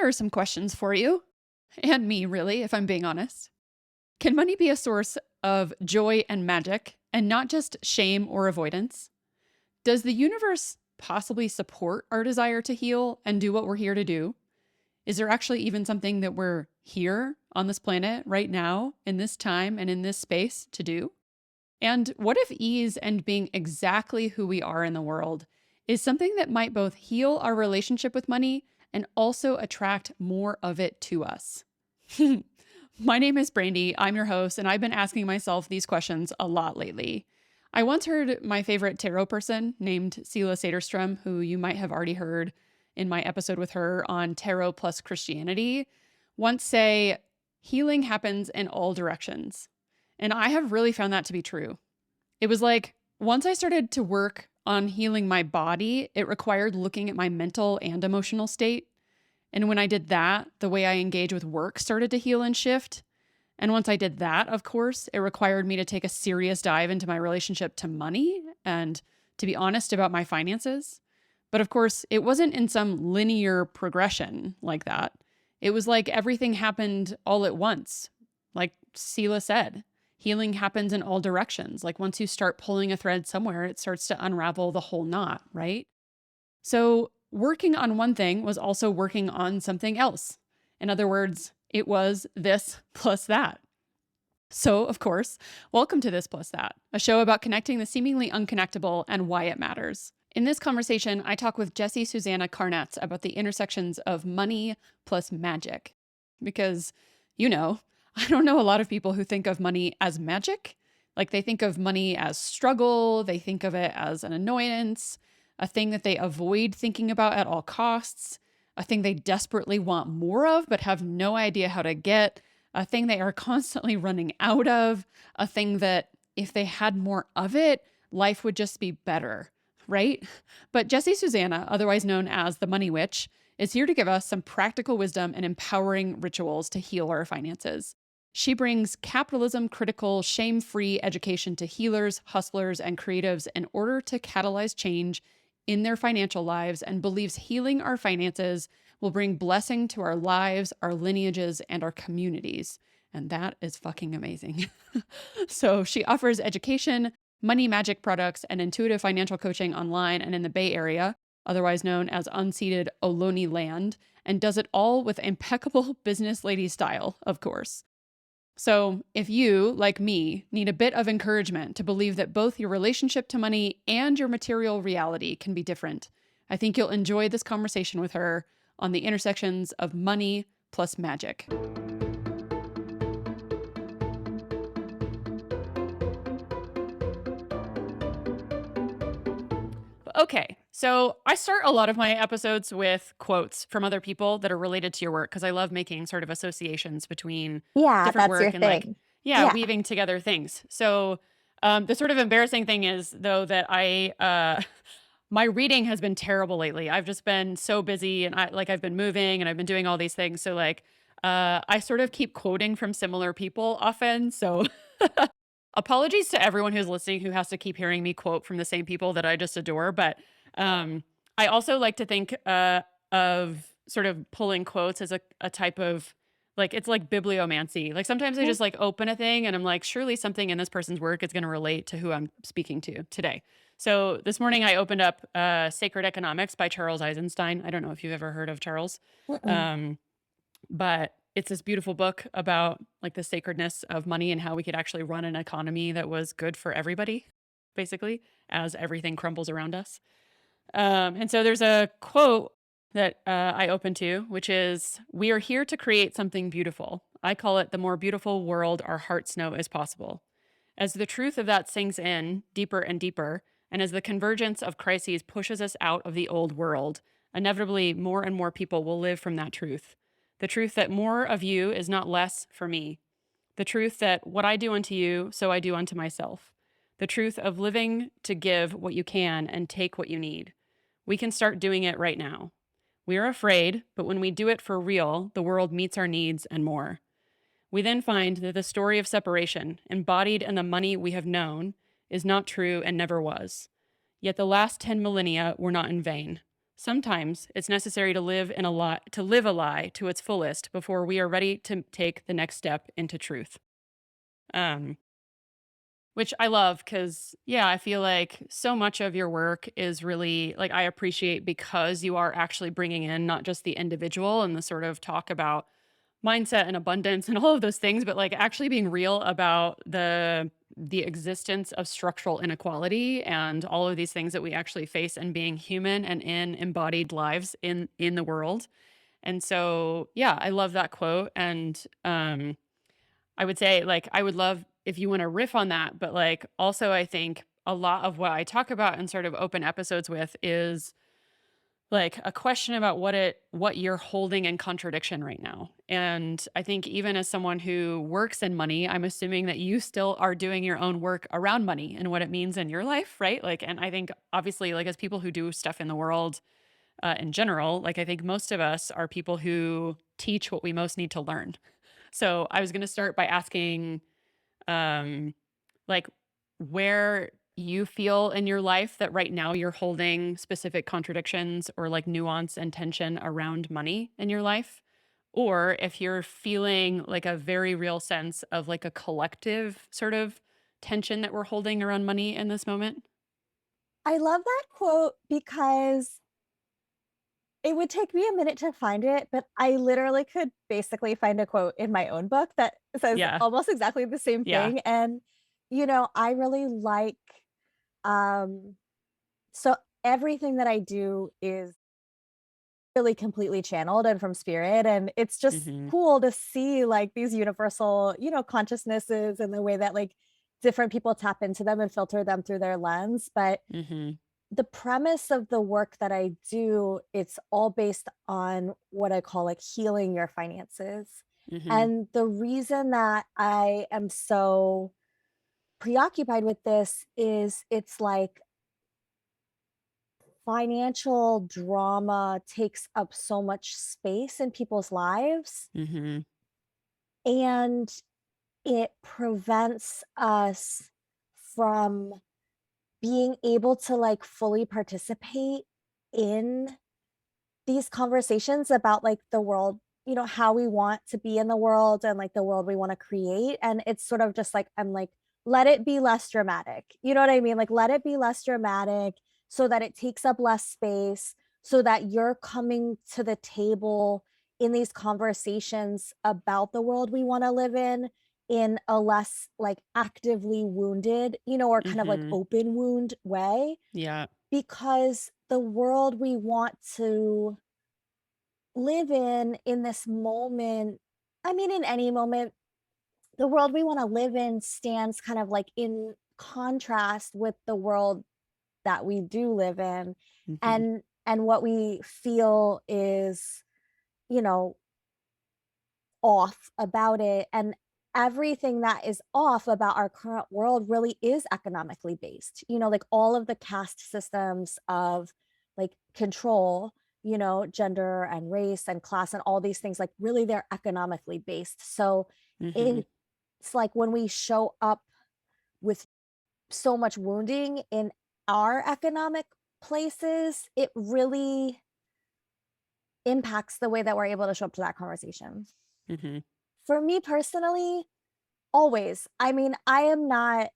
here are some questions for you, and me, really, if I'm being honest. Can money be a source of joy and magic, and not just shame or avoidance? Does the universe possibly support our desire to heal and do what we're here to do? Is there actually even something that we're here on this planet right now, in this time and in this space to do? And what if ease and being exactly who we are in the world is something that might both heal our relationship with money and also attract more of it to us? My name is Brandy. I'm your host, and I've been asking myself these questions a lot lately. I once heard my favorite tarot person named Sela Saderstrom, who you might have already heard in my episode with her on Tarot plus Christianity, once say, healing happens in all directions. And I have really found that to be true. It was like, once I started to work on healing my body, it required looking at my mental and emotional state. And when I did that, the way I engage with work started to heal and shift. And once I did that, of course, it required me to take a serious dive into my relationship to money and to be honest about my finances. But of course, it wasn't in some linear progression like that. It was like everything happened all at once. Like Sela said, healing happens in all directions. Like once you start pulling a thread somewhere, it starts to unravel the whole knot, right? So working on one thing was also working on something else. In other words, it was this plus that. So, of course, welcome to This Plus That, a show about connecting the seemingly unconnectable and why it matters. In this conversation, I talk with Jessie Susannah Karnatz about the intersections of money plus magic. Because, I don't know a lot of people who think of money as magic. Like they think of money as struggle, they think of it as an annoyance, a thing that they avoid thinking about at all costs, a thing they desperately want more of but have no idea how to get, a thing they are constantly running out of, a thing that if they had more of it, life would just be better, right? But Jessie Susannah, otherwise known as the Money Witch, is here to give us some practical wisdom and empowering rituals to heal our finances. She brings capitalism-critical, shame-free education to healers, hustlers, and creatives in order to catalyze change in their financial lives and believes healing our finances will bring blessing to our lives, our lineages, and our communities. And that is fucking amazing. So she offers education, money magic products, and intuitive financial coaching online and in the Bay Area, otherwise known as unceded Ohlone land, and does it all with impeccable business lady style, of course. So if you, like me, need a bit of encouragement to believe that both your relationship to money and your material reality can be different, I think you'll enjoy this conversation with her on the intersections of money plus magic. Okay, so I start a lot of my episodes with quotes from other people that are related to your work because I love making sort of associations between Yeah, different that's your work and thing. Yeah. weaving together things. So the sort of embarrassing thing is though that my reading has been terrible lately. I've just been so busy and I've been moving and I've been doing all these things. So I sort of keep quoting from similar people often. So apologies to everyone who's listening who has to keep hearing me quote from the same people that I just adore. But I also like to think of sort of pulling quotes as a type of it's like bibliomancy. Like sometimes I Mhm. just like open a thing and I'm like, surely something in this person's work is going to relate to who I'm speaking to today. So this morning I opened up Sacred Economics by Charles Eisenstein. I don't know if you've ever heard of Charles. Mm-mm. Um, but it's this beautiful book about like the sacredness of money and how we could actually run an economy that was good for everybody, basically, as everything crumbles around us. And so there's a quote that I open to, which is, "We are here to create something beautiful. I call it the more beautiful world our hearts know is possible." As the truth of that sinks in deeper and deeper, and as the convergence of crises pushes us out of the old world, inevitably more and more people will live from that truth. The truth that more of you is not less for me. The truth that what I do unto you, so I do unto myself. The truth of living to give what you can and take what you need. We can start doing it right now. We are afraid, but when we do it for real, the world meets our needs and more. We then find that the story of separation, embodied in the money we have known, is not true and never was. Yet the last 10 millennia were not in vain. Sometimes it's necessary to live in a lie, to live a lie to its fullest before we are ready to take the next step into truth. Um, which I love because, yeah, I feel like so much of your work is really like I appreciate because you are actually bringing in not just the individual and the sort of talk about mindset and abundance and all of those things, but like actually being real about the existence of structural inequality and all of these things that we actually face and being human and in embodied lives in the world. And so, yeah, I love that quote. And I would say, like, I would love if you want to riff on that, but like, also, I think a lot of what I talk about in sort of open episodes with is like a question about what you're holding in contradiction right now. And I think even as someone who works in money, I'm assuming that you still are doing your own work around money and what it means in your life, right? Like, and I think obviously, like, as people who do stuff in the world in general, like, I think most of us are people who teach what we most need to learn. So I was going to start by asking, um, like, where you feel in your life that right now you're holding specific contradictions or like nuance and tension around money in your life, or if you're feeling like a very real sense of like a collective sort of tension that we're holding around money in this moment. I love that quote because it would take me a minute to find it, but I literally could basically find a quote in my own book that says Yeah. almost exactly the same Yeah. thing, and, I really like, um so everything that I do is really completely channeled and from spirit, and it's just Mhm. cool to see, like, these universal, consciousnesses and the way that, like, different people tap into them and filter them through their lens, but Mhm. the premise of the work that I do, it's all based on what I call like healing your finances. Mhm. And the reason that I am so preoccupied with this is it's like financial drama takes up so much space in people's lives Mhm. and it prevents us from being able to like fully participate in these conversations about, like, the world, how we want to be in the world and, like, the world we wanna create, and it's sort of just like, I'm like, "Let it be less dramatic." You know what I mean? Like, let it be less dramatic so that it takes up less space, so that you're coming to the table in these conversations about the world we wanna live in a less, like, actively wounded, or kind of, like, Mhm. open wound way, Yeah. because the world we want to live in this moment, I mean, in any moment, the world we wanna live in stands kind of, like, in contrast with the world that we do live in, Mhm. and what we feel is, you know, off about it, and everything that is off about our current world really is economically based. Like, all of the caste systems of, like, control, gender and race and class and all these things, like, really they're economically based. So, Mhm. it's like when we show up with so much wounding in our economic places, it really impacts the way that we're able to show up to that conversation. Mhm. For me personally, always. I mean, I am not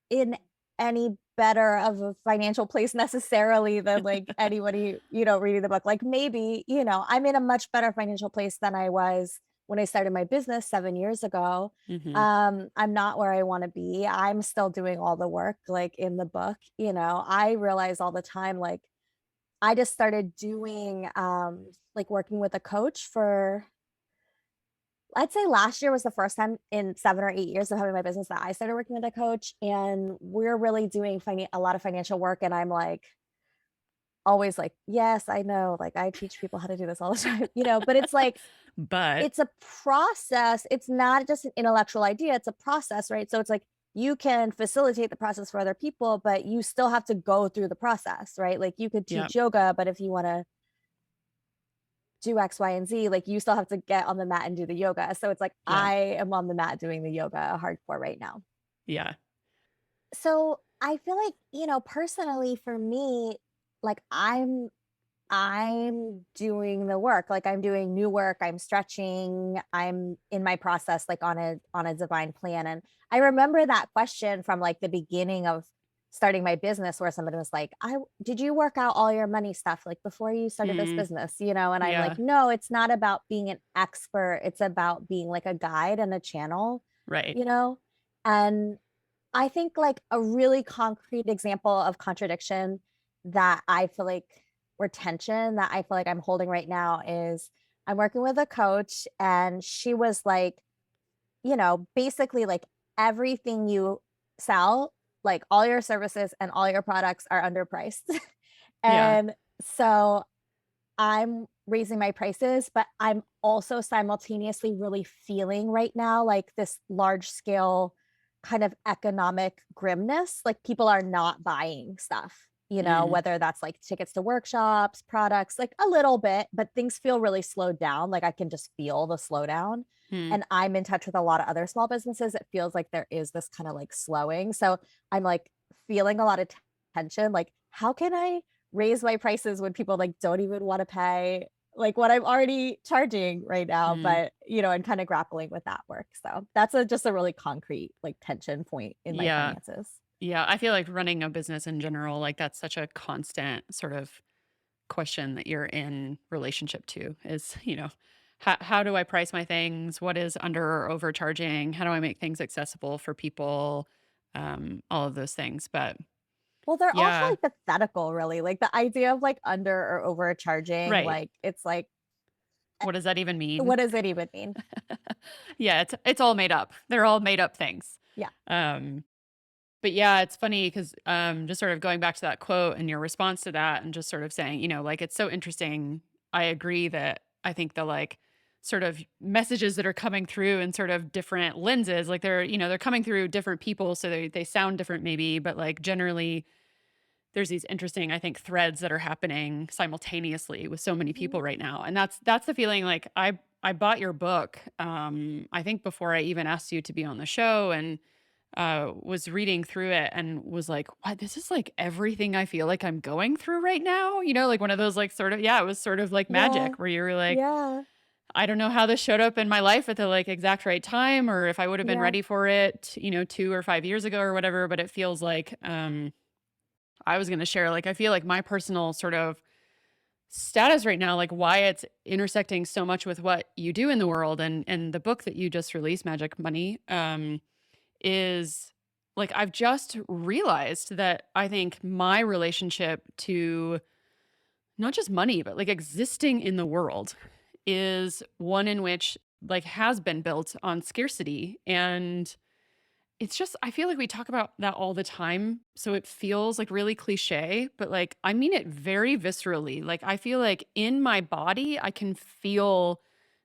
in any better of a financial place necessarily than, like, anybody, reading the book. Like, maybe, I'm in a much better financial place than I was when I started my business 7 years ago. Mhm. I'm not where I wanna be. I'm still doing all the work, like, in the book, I realize all the time, like, I just started doing, like, working with a coach for I'd say last year was the first time in 7 or 8 years of having my business that I started working with a coach, and we're really doing a lot of financial work, and I'm, like, always like, "Yes, I know, like, I teach people how to do this all the time," but it's like, But it's a process, it's not just an intellectual idea, it's a process, right? So it's like, you can facilitate the process for other people, but you still have to go through the process, right? Like, you could yeah. teach yoga, but if you wanna do X, Y, and Z, like, you still have to get on the mat and do the yoga. So it's like, Yeah. I am on the mat doing the yoga hardcore right now. Yeah. So I feel like, personally for me, like, I'm I'm doing the work. Like I'm doing new work, I'm stretching, I'm in my process like on a divine plan. And I remember that question from like the beginning of starting my business where somebody was like, "I did you work out all your money stuff like before you started this Mm, business?" You know, and I'm like, yeah, "No, it's not about being an expert. It's about being like a guide and a channel, right. you know?" And I think like a really concrete example of contradiction that I feel like or tension that I feel like I'm holding right now is I'm working with a coach and she was like, basically like everything you sell, like all your services and all your products are underpriced. Yeah. And so I'm raising my prices, but I'm also simultaneously really feeling right now like this large scale kind of economic grimness. Like people are not buying stuff, Mm, whether that's like tickets to workshops, products, like a little bit, but things feel really slowed down. Like I can just feel the slowdown. mm, And I'm in touch with a lot of other small businesses. It feels like there is this kind of like slowing. So I'm like feeling a lot of tension. Like, how can I raise my prices when people like don't even want to pay like what I'm already charging right now, mm. but and kind of grappling with that work. So that's just a really concrete like tension point in my Yeah. finances. Yeah. I feel like running a business in general, like that's such a constant sort of question that you're in relationship to is, how do I price my things? What is under or overcharging? How do I make things accessible for people? All of those things. But Well, they're also yeah, like pathetical, really. Like the idea of like under or overcharging, right. like it's like, eh, What does that even what mean? does it even mean? Yeah, it's all made up. They're all made up things. Yeah. Um, but yeah, it's funny because just sort of going back to that quote and your response to that, and just sort of saying, like it's so interesting. I agree that I think the like sort of messages that are coming through in sort of different lenses, like they're coming through different people, so they sound different maybe, but like generally there's these interesting, I think, threads that are happening simultaneously with so many Mhm. people right now. And that's the feeling like I bought your book, I think before I even asked you to be on the show, and was reading through it and was like, what, this is like everything I feel like I'm going through right now. Like one of those like sort of, yeah, it was sort of like Yeah. magic where you were like, Yeah. I don't know how this showed up in my life at the like exact right time, or if I would have been Yeah. ready for it, 2 or 5 years ago or whatever. But it feels like I was going to share, like, I feel like my personal sort of status right now, like why it's intersecting so much with what you do in the world, and the book that you just released, Magic Money, is like I've just realized that I think my relationship to not just money, but like existing in the world is one in which like has been built on scarcity. And it's just, I feel like we talk about that all the time. So it feels like really cliche, but like I mean it very viscerally. Like I feel like in my body, I can feel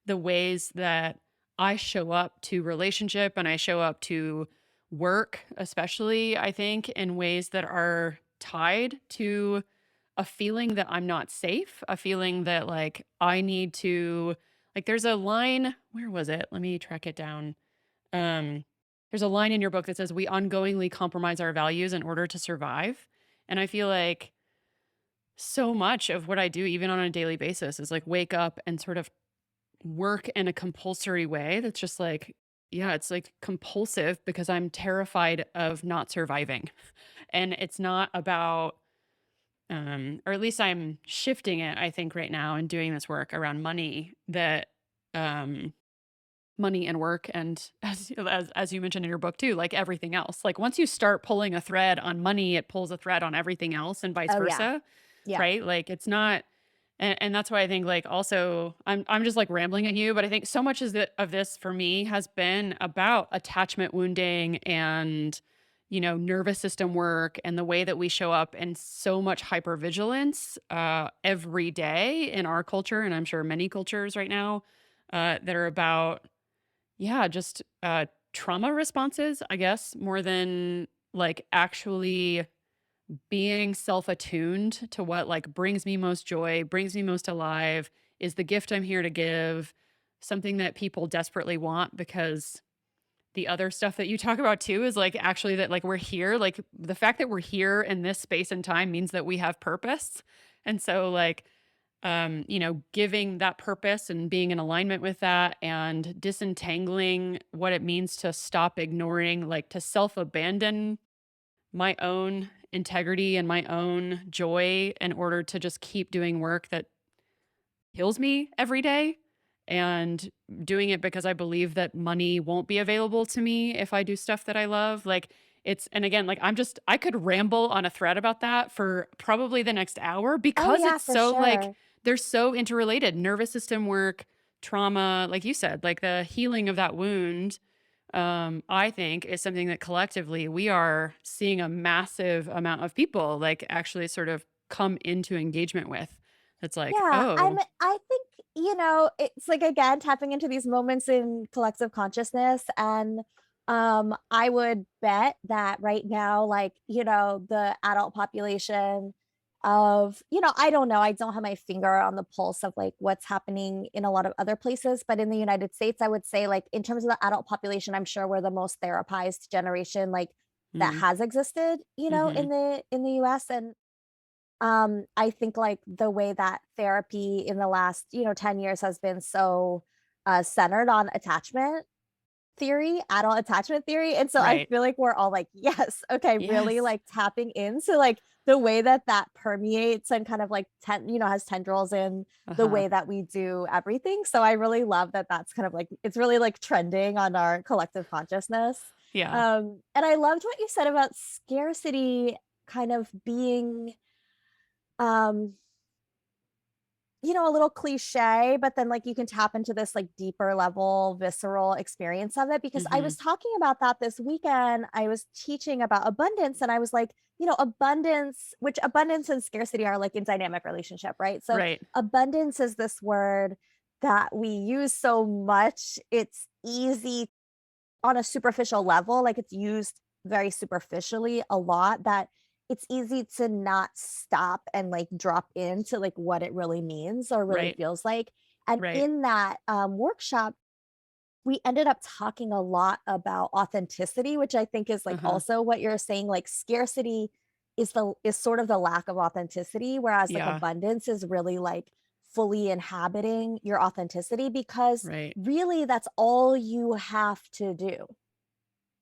the ways that I show up to relationship and I show up to work, especially, I think, in ways that are tied to a feeling that I'm not safe, a feeling that like I need to, like, there's a line, where was it? Let me track it down. Um, there's a line in your book that says, "We ongoingly compromise our values in order to survive." And I feel like so much of what I do, even on a daily basis, is like wake up and sort of work in a compulsory way that's just like, yeah, it's like compulsive because I'm terrified of not surviving. And it's not about, or at least I'm shifting it, I think, right now and doing this work around money that, um, money and work, and as you mentioned in your book too, like everything else. Like once you start pulling a thread on money, it pulls a thread on everything else and vice Oh yeah. versa, Yeah. right? Like it's not, and that's why I think like also I'm just like rambling at you, but I think so much of this for me has been about attachment wounding and nervous system work and the way that we show up in so much hypervigilance every day in our culture, and I'm sure many cultures right now that are about, yeah, just trauma responses, I guess, more than like actually being self-attuned to what like brings me most joy, brings me most alive, is the gift I'm here to give, something that people desperately want. Because the other stuff that you talk about too is like actually that like we're here, like the fact that we're here in this space and time means that we have purpose. And so like giving that purpose and being in alignment with that and disentangling what it means to stop ignoring, like to self abandon my own integrity and my own joy in order to just keep doing work that heals me every day, and doing it because I believe that money won't be available to me if I do stuff that I love. Like and again, like I could ramble on a thread about that for probably the next hour Oh, because yeah, it's for so like sure. they're so interrelated. Nervous system work, trauma, like you said, like the healing of that wound, I think is something that collectively we are seeing a massive amount of people like actually sort of come into engagement with. It's like, Yeah, oh, I think, it's like again tapping into these moments in collective consciousness. And I would bet that right now, like, the adult population of, I don't know, I don't have my finger on the pulse of like what's happening in a lot of other places, but in the United States, I would say like in terms of the adult population, I'm sure we're the most therapized generation like that mm, has existed, hmm, in the US. And I think like the way that therapy in the last 10 years has been so centered on attachment theory, adult attachment theory. And so I right. feel like we're all like, yes, okay, really Yes. like tapping into like the way that that permeates and kind of like has tendrils in the Uh-huh. way that we do everything. So I really love that that's kind of like it's really like trending on our collective consciousness. Yeah. And I loved what you said about scarcity kind of being um a little cliche, but then like you can tap into this like deeper level, visceral experience of it. Because I Mhm. was talking about that this weekend. I was teaching about abundance, and I was like, abundance, which abundance and scarcity are like in dynamic relationship, right? So Right. abundance is this word that we use so much. It's easy on a superficial level, like it's used very superficially a lot, that it's easy to not stop and like drop into like what it really means or really Right. feels like. And Right. in that workshop, we ended up talking a lot about authenticity, which I think is like Uh-huh. also what you're saying. Like scarcity is sort of the lack of authenticity, whereas like Yeah. abundance is really like fully inhabiting your authenticity, because Right. really that's all you have to do,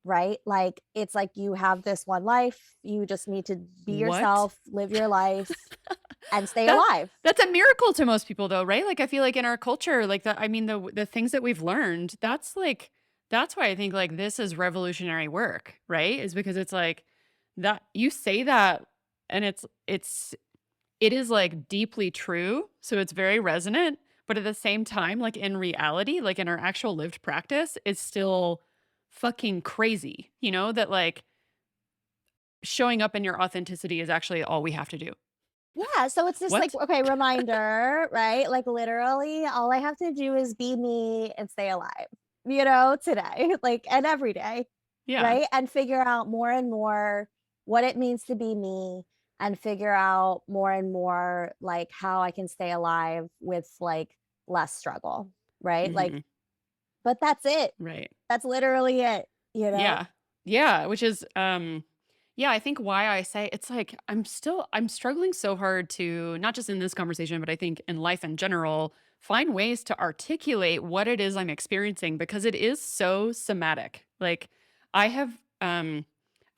right? Like it's like you have this one life, you just need to be What? yourself, live your life, and stay That alive. that's a miracle to most people though, right? Like I feel like in our culture, like I mean the things that we've learned, that's why I think like this is revolutionary work, right? Is because it's like that you say that and it is like deeply true, so it's very resonant, but at the same time like in reality, like in our actual lived practice, it's still fucking crazy, that like showing up in your authenticity is actually all we have to do. Yeah, so it's just like, What? okay, reminder, right? Like literally all I have to do is be me and stay alive, today, like and every day, Yeah. right? And figure out more and more what it means to be me, and figure out more and more like how I can stay alive with like less struggle, right? Like, Mhm. but that's it. Right. That's literally it. Yeah. Yeah, which is yeah, I think why I say it's like I'm struggling so hard to not just in this conversation, but I think in life in general, find ways to articulate what it is I'm experiencing because it is so somatic. Like I have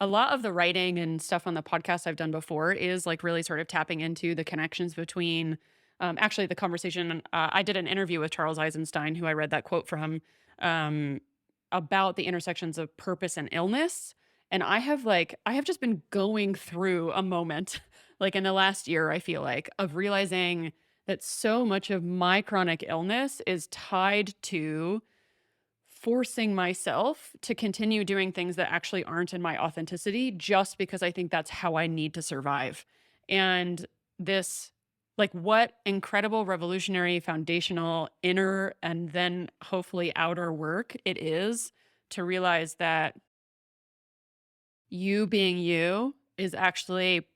a lot of the writing and stuff on the podcast I've done before is like really sort of tapping into the connections between actually the conversation I did an interview with Charles Eisenstein who I read that quote from um about the intersections of purpose and illness. And I have just been going through a moment like in the last year, I feel like, of realizing that so much of my chronic illness is tied to forcing myself to continue doing things that actually aren't in my authenticity just because I think that's how I need to survive. And this, like, what incredible, revolutionary, foundational inner and then hopefully outer work it is to realize that you being you is actually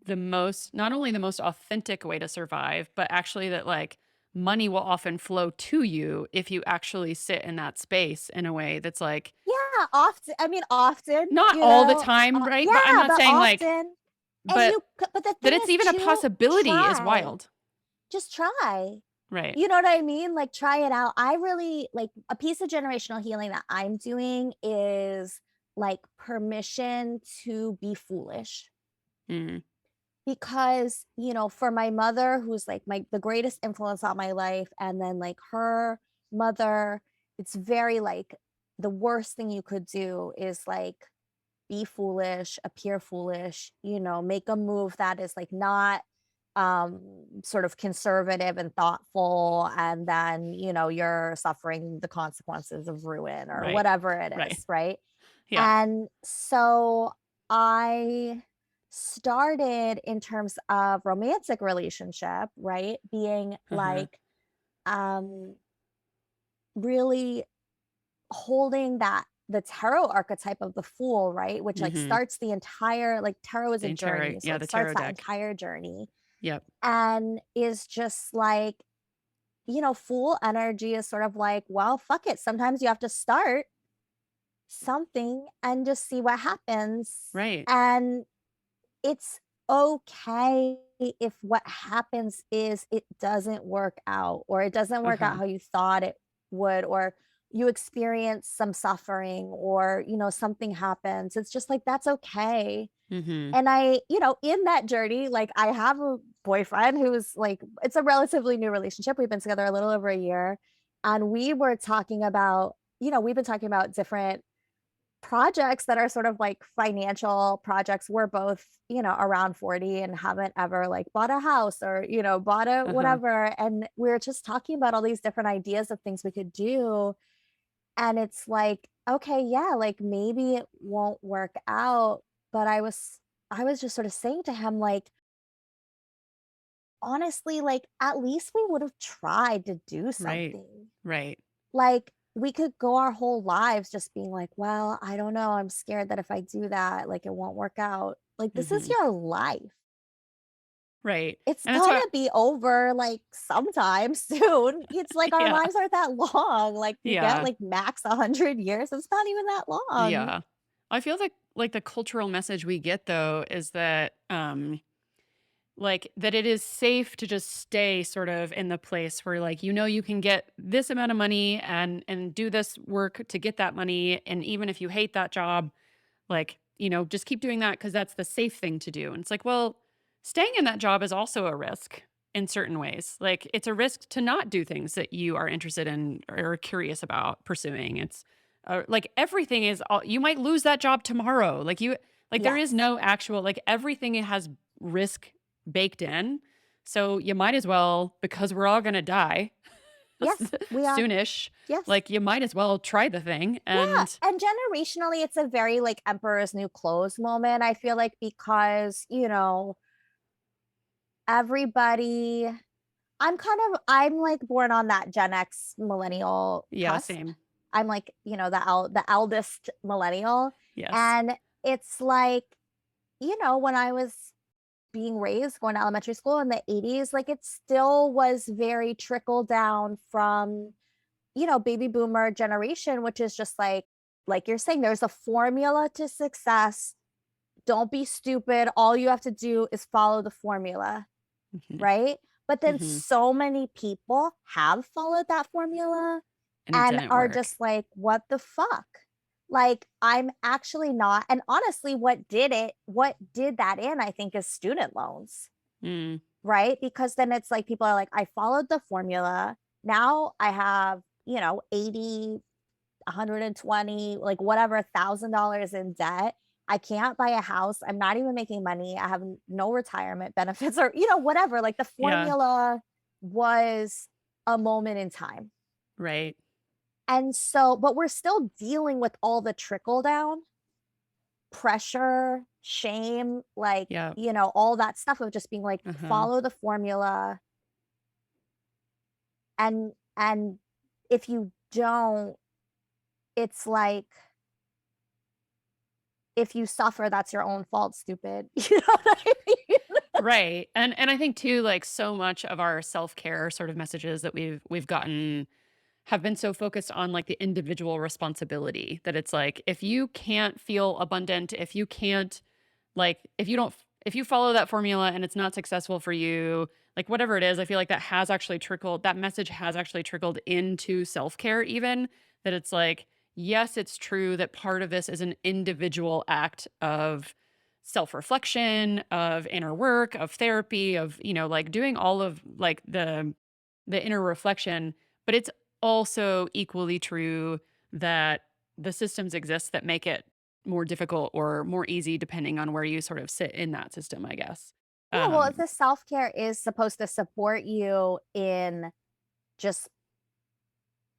not only the most authentic way to survive, but actually that like money will often flow to you if you actually sit in that space in a way that's like Yeah, often. I mean, often, not all the time, right? But I'm yeah, not but saying like, often. And but but the that thing it's is even a to possibility is try. wild. just try. Right. You know what I mean? Like, try it out. I really like a piece of generational healing that I'm doing is like permission to be foolish. Mm. Because, for my mother, who's like the greatest influence on my life, and then like her mother, it's very like the worst thing you could do is like be foolish, appear foolish, make a move that is like not sort of conservative and thoughtful, and then you're suffering the consequences of ruin or Right. whatever it Right. is, right? Yeah. And so I started in terms of romantic relationship, right? Being Uh-huh. like um really holding that the tarot archetype of the fool, right? Which like Mm-hmm. starts the entire like tarot is a The tarot, journey. So yeah, it the starts tarot that deck. entire journey Yep. and is just like, fool energy is sort of like, well, fuck it. Sometimes you have to start something and just see what happens. Right. And it's okay if what happens is it doesn't work out, or it doesn't work out Uh-huh. how you thought it would, or you experience some suffering, or something happens. It's just like that's okay. Mm-hmm. And in that journey, like I have a boyfriend who's like, it's a relatively new relationship. We've been together a little over a year. And we were talking about, we've been talking about different projects that are sort of like financial projects. We're both, around 40 and haven't ever like bought a house or, bought a Uh-huh. whatever. And we are just talking about all these different ideas of things we could do. And it's like, okay, yeah, like maybe it won't work out. But I was just sort of saying to him, like, honestly, like at least we would have tried to do Right. something. Right. Like, we could go our whole lives just being like, "Well, I don't know, I'm scared that if I do that, like, it won't work out." Like, this is Mm-hmm. your life. Right. It's And that's gonna what be over, like, sometime soon. It's like our yeah. lives aren't that long. Like, you get, Yeah. like, max 100 years, it's not even that long. Yeah. I feel like the cultural message we get though is that like that it is safe to just stay sort of in the place where like you can get this amount of money and do this work to get that money, and even if you hate that job, like just keep doing that because that's the safe thing to do. And it's like, well, staying in that job is also a risk in certain ways. Like it's a risk to not do things that you are interested in or curious about pursuing. It's like everything is all, you might lose that job tomorrow. Like there is Yes. no actual, like everything has risk baked in. So you might as well, because we're all going to die Yes, we are. soonish, Yes. like you might as well try the thing. Yeah, And and generationally, it's a very, like, emperor's new clothes moment, I feel like, because, everybody I'm, like, born on that Gen X millennial yeah, cusp. same. I'm, like, the eldest millennial, Yes. and it's like, when I was being raised, going to elementary school in the '80s, like, it still was very trickle down from, baby boomer generation, which is just like you're saying, there's a formula to success. Don't be stupid. All you have to do is follow the formula, Mhm. right? But then Mhm. so many people have followed that formula And it and didn't are work. just like, what the fuck? Like, I'm actually not. And honestly, what did that in, I think, is student loans, Mm. right? Because then it's like people are like, I followed the formula. Now I have, 80, 120, like whatever, $1,000 in debt. I can't buy a house. I'm not even making money. I have no retirement benefits or, whatever. Like the Yeah. formula was a moment in time. Right. And so, but we're still dealing with all the trickle down pressure, shame, like, Yeah. all that stuff of just being like, Uh-huh. follow the formula. And if you don't, it's like, if you suffer, that's your own fault, stupid. You know what I mean? Right. And I think too, like so much of our self-care sort of messages that we've gotten have been so focused on like the individual responsibility that it's like if you can't feel abundant, if you can't like if you don't if you follow that formula and it's not successful for you, like whatever it is, I feel like that message has actually trickled into self-care even, that it's like, yes, it's true that part of this is an individual act of self-reflection, of inner work, of therapy, of, like doing all of like the inner reflection, but it's also equally true that the systems exist that make it more difficult or more easy depending on where you sort of sit in that system, I guess. Yeah, well, if Um, the self-care is supposed to support you in just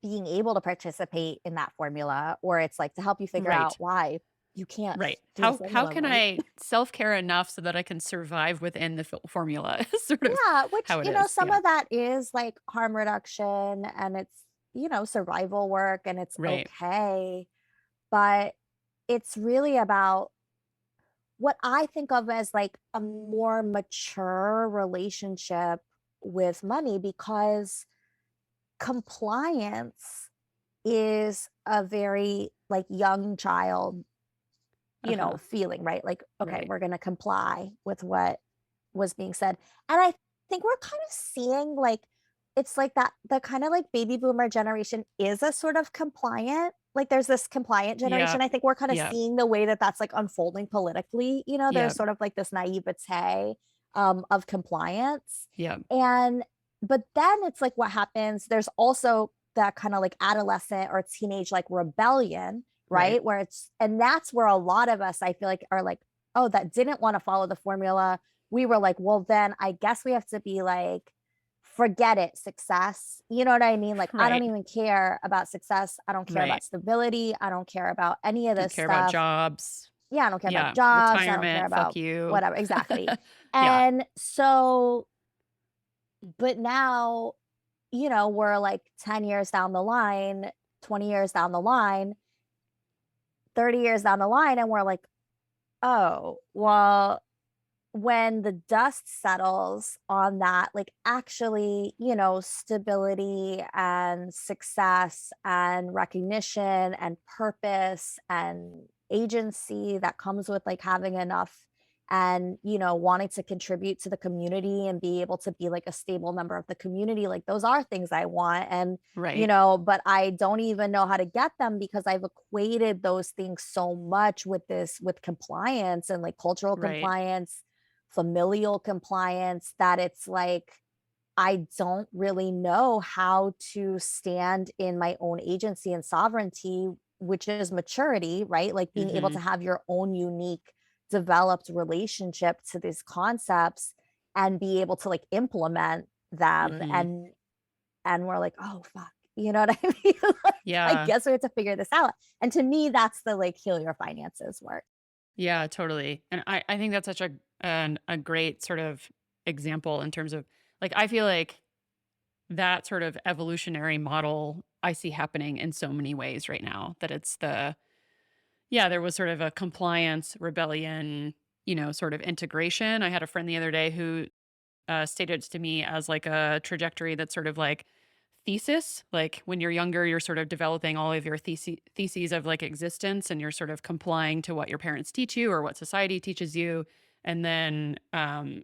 being able to participate in that formula, or it's like to help you figure out right. why you can't Right. do the How formula can right. I self-care enough so that I can survive within the formula is sort of Yeah, which, how it is. some Yeah. of that is like harm reduction and it's, survival work and it's Right. okay. But it's really about what I think of as like a more mature relationship with money because compliance is a very like young child, Uh-huh. feeling, right? Like, okay, Right. we're going to comply with what was being said. And I think we're kind of seeing like it's like that the kind of like baby boomer generation is a sort of compliant. Like there's this compliant Yeah. generation. I think we're kind of Yeah. seeing the way that that's like unfolding politically. There's Yeah. sort of like this naivete of compliance. Yeah. And but then it's like what happens, there's also that kind of like adolescent or teenage like rebellion, Right. right? Where it's and that's where a lot of us I feel like are like, oh, that didn't want to follow the formula. We were like, well, then I guess we have to be like, forget it, success. You know what I mean? Like, I don't Right. even care about success. I don't care Right. about stability. I don't care about any of Don't this care about stuff. jobs. Yeah, I don't care about Yeah. jobs. I don't care Retirement. Fuck about you. whatever. Exactly. Yeah. And so, but now, we're like 10 years down the line, 20 years down the line, 30 years down the line, and we're like, oh, well, when the dust settles on that, like actually, stability and success and recognition and purpose and agency that comes with like having enough and, wanting to contribute to the community and be able to be like a stable member of the community. Like those are things I want. And, Right. but I don't even know how to get them because I've equated those things so much with compliance and like cultural Right. compliance, familial compliance, that it's like I don't really know how to stand in my own agency and sovereignty, which is maturity, right? Like being able Mm-hmm. to have your own unique developed relationship to these concepts and be able to like implement them Mm-hmm. and we're like, oh fuck. You know what I mean? Like, I Yeah. guess we have to figure this out. And to me, that's the like heal your finances work. Yeah, totally. And I think that's such a great sort of example in terms of like I feel like that sort of evolutionary model I see happening in so many ways right now that it's there was sort of a compliance rebellion, sort of integration. I had a friend the other day who stated it to me as like a trajectory that's sort of like thesis. Like when you're younger, you're sort of developing all of your theses of like existence and you're sort of complying to what your parents teach you or what society teaches you. And then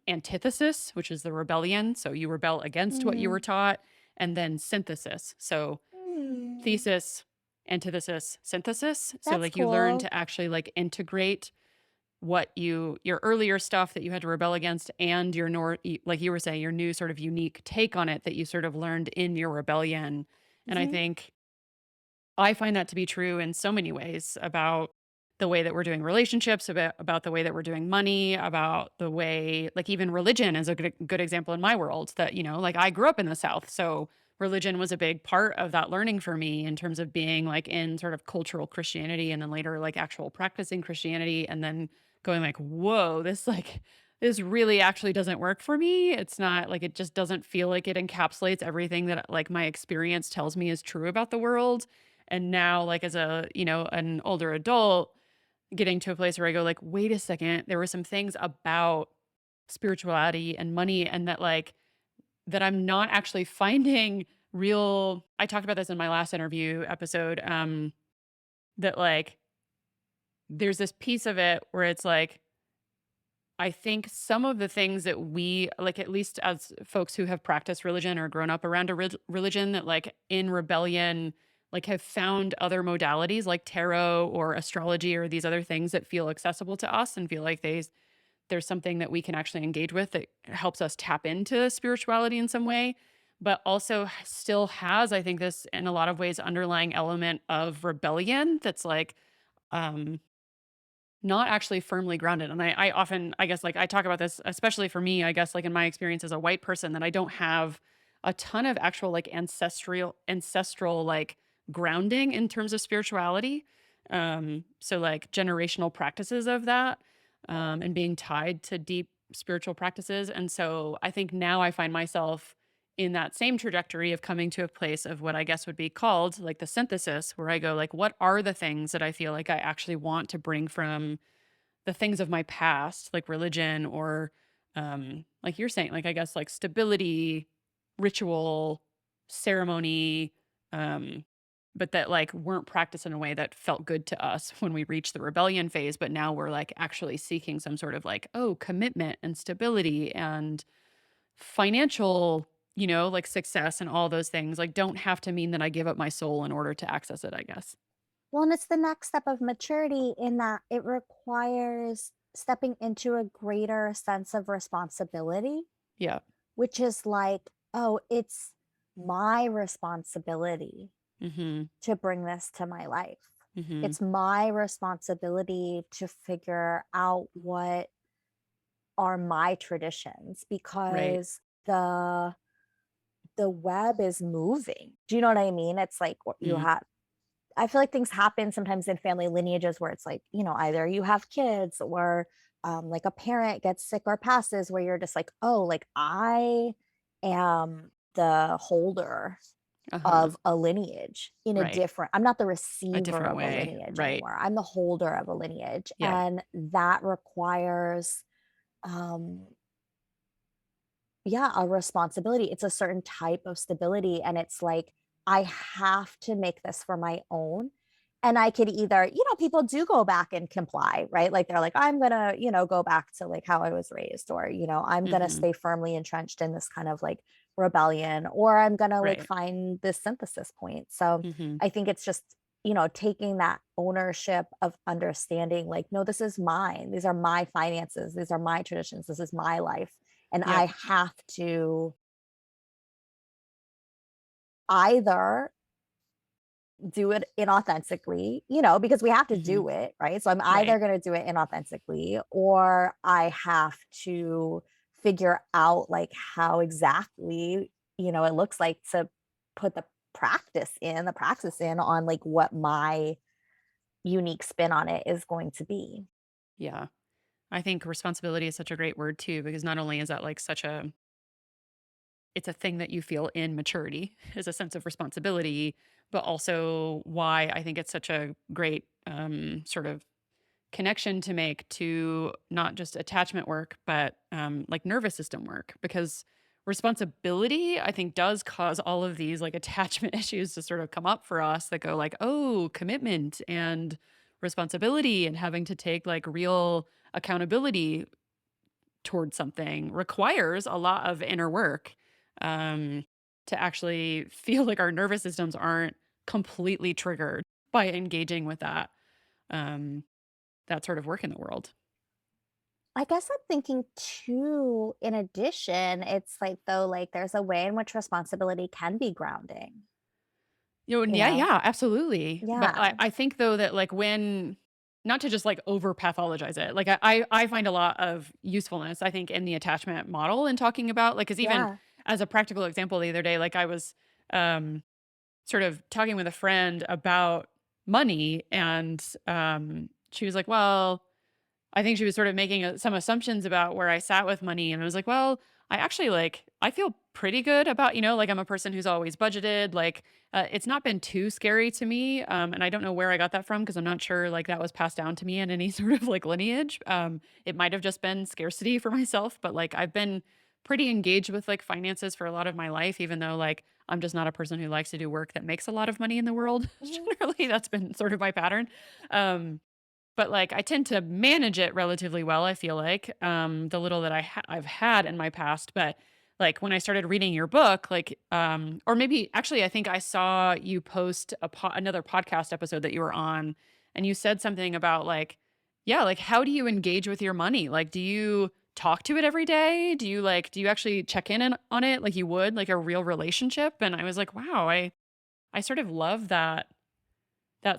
antithesis, which is the rebellion. So you rebel against what you were Mm. taught. And then synthesis. So Mm. thesis, antithesis, synthesis. So That's like you learn cool. to actually like integrate what your earlier stuff that you had to rebel against and like you were saying, your new sort of unique take on it that you sort of learned in your rebellion. And I Mhm. think I find that to be true in so many ways about the way that we're doing relationships, about the way that we're doing money, about the way, like even religion is a good example in my world that, like I grew up in the South. So religion was a big part of that learning for me in terms of being like in sort of cultural Christianity and then later like actual practicing Christianity and then going like, whoa, this really actually doesn't work for me. It's not like it just doesn't feel like it encapsulates everything that like my experience tells me is true about the world. And now, like, as an older adult, getting to a place where I go, like, wait a second, there were some things about spirituality and money and that I'm not actually finding real. I talked about this in my last interview episode, that like there's this piece of it where it's like I think some of the things that we like, at least as folks who have practiced religion or grown up around a religion that, like, in rebellion, like, have found other modalities like tarot or astrology or these other things that feel accessible to us and feel like there's something that we can actually engage with that helps us tap into spirituality in some way, but also still has, I think, this in a lot of ways underlying element of rebellion that's like, um not actually firmly grounded. And I often, I guess, like I talk about this, especially for me, I guess, like in my experience as a white person, that I don't have a ton of actual like ancestral like grounding in terms of spirituality. So like generational practices of that, and being tied to deep spiritual practices. And so I think now I find myself in that same trajectory of coming to a place of what I guess would be called like the synthesis, where I go like, what are the things that I feel like I actually want to bring from the things of my past, like religion or, like you're saying, like I guess like stability, ritual, ceremony, um, but that like weren't practiced in a way that felt good to us when we reached the rebellion phase. But now we're like actually seeking some sort of like, oh, commitment and stability and financial, like success and all those things. Like, don't have to mean that I give up my soul in order to access it, I guess. Well, and it's the next step of maturity in that it requires stepping into a greater sense of responsibility, Yeah. which is like, oh, it's my responsibility Mm-hmm. to bring this to my life. Mm-hmm. It's my responsibility to figure out what are my traditions Right. because the web is moving. Do you know what I mean? It's like you Mm. have I feel like things happen sometimes in family lineages where it's like, either you have kids or like a parent gets sick or passes where you're just like, oh, like I am the holder Uh-huh. of a lineage in a Right. different, I'm not the A receiver different of a way. lineage Right. anymore. I'm the holder of a lineage. Yeah. And that requires, um, yeah, a responsibility. It's a certain type of stability. And it's like, I have to make this for my own. And I could either, people do go back and comply, right? Like they're like, I'm gonna, go back to like how I was raised, or, I'm gonna Mhm. stay firmly entrenched in this kind of like rebellion, or I'm gonna like Right. find this synthesis point. So Mhm. I think it's just, taking that ownership of understanding, like, no, this is mine. These are my finances. These are my traditions. This is my life and Yep. I have to either do it inauthentically, because we have to Mhm. do it, right? So I'm Right. either going to do it inauthentically or I have to figure out like how exactly, it looks like to put the praxis in on like what my unique spin on it is going to be. Yeah. I think responsibility is such a great word too, because not only is that like such a it's a thing that you feel in maturity is a sense of responsibility, but also why I think it's such a great sort of connection to make to not just attachment work, but like nervous system work, because responsibility, I think, does cause all of these like attachment issues to sort of come up for us that go like, oh, commitment and responsibility and having to take like real accountability towards something requires a lot of inner work, um, to actually feel like our nervous systems aren't completely triggered by engaging with um, that sort of work in the world. I guess I'm thinking too, in addition, it's like though, like there's a way in which responsibility can be grounding, And you yeah, know? yeah, absolutely. But I, Yeah. I think though that like when not to just like over pathologize it, like I find a lot of usefulness, I think, in the attachment model and talking about like, because even Yeah. as a practical example the other day, like I was um sort of talking with a friend about money and she was like, well, I think she was sort of making some assumptions about where I sat with money. And I was like, well, I actually like, I feel pretty good about, like I'm a person who's always budgeted. Like, it's not been too scary to me. And I don't know where I got that from because I'm not sure like that was passed down to me in any sort of like lineage. It might have just been scarcity for myself, but like I've been pretty engaged with like finances for a lot of my life, even though like I'm just not a person who likes to do work that makes a lot of money in the world. Mhm. Generally, that's been sort of my pattern. Um, but like I tend to manage it relatively well, I feel like, the little that I've had in my past. But like when I started reading your book, like, or maybe actually, I think I saw you post another podcast episode that you were on, and you said something about like, yeah, like how do you engage with your money? Like, do you talk to it every day? Do you actually check on it like you would like a real relationship? And I was like, wow, I sort of love that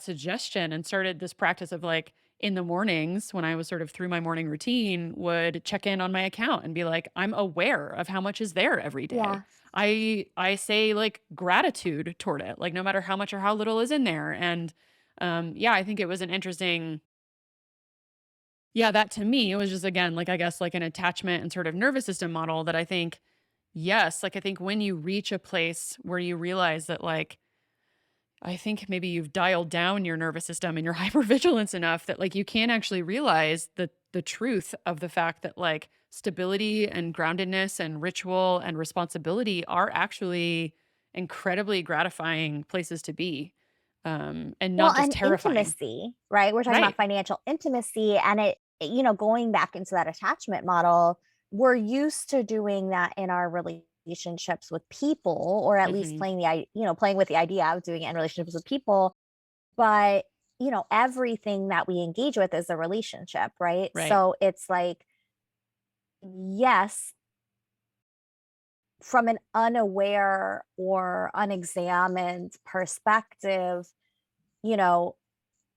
suggestion, and started this practice of like in the mornings when I was sort of through my morning routine would check in on my account and be like, I'm aware of how much is there every day. Yes. I say like gratitude toward it, like no matter how much or how little is in there. And yeah, I think it was an interesting, yeah, that to me it was just again like I guess like an attachment and sort of nervous system model that I think, yes, like I think when you reach a place where you realize that like I think maybe you've dialed down your nervous system and your hypervigilance enough that like you can't actually realize the truth of the fact that like stability and groundedness and ritual and responsibility are actually incredibly gratifying places to be, and Well, not just and terrifying. intimacy, right? We're talking about Right. financial intimacy, and going back into that attachment model, we're used to doing that in our relationships with people, or at least Hmm. playing with the idea of doing it in relationships with people. But, everything that we engage with is a relationship, right? Right. So it's like, yes, from an unaware or unexamined perspective, you know,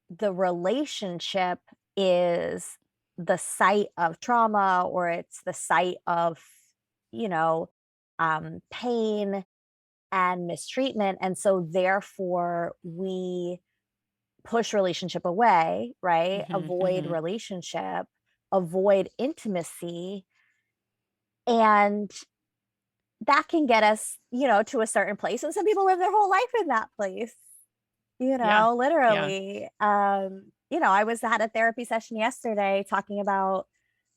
the relationship is the site of trauma, or it's the site of, you know, pain and mistreatment. And so therefore we push relationship away, right? Hmm. Avoid Hmm. relationship, avoid intimacy. And that can get us, to a certain place. And some people live their whole life in that place, Yeah. Yeah. literally. I had a therapy session yesterday talking about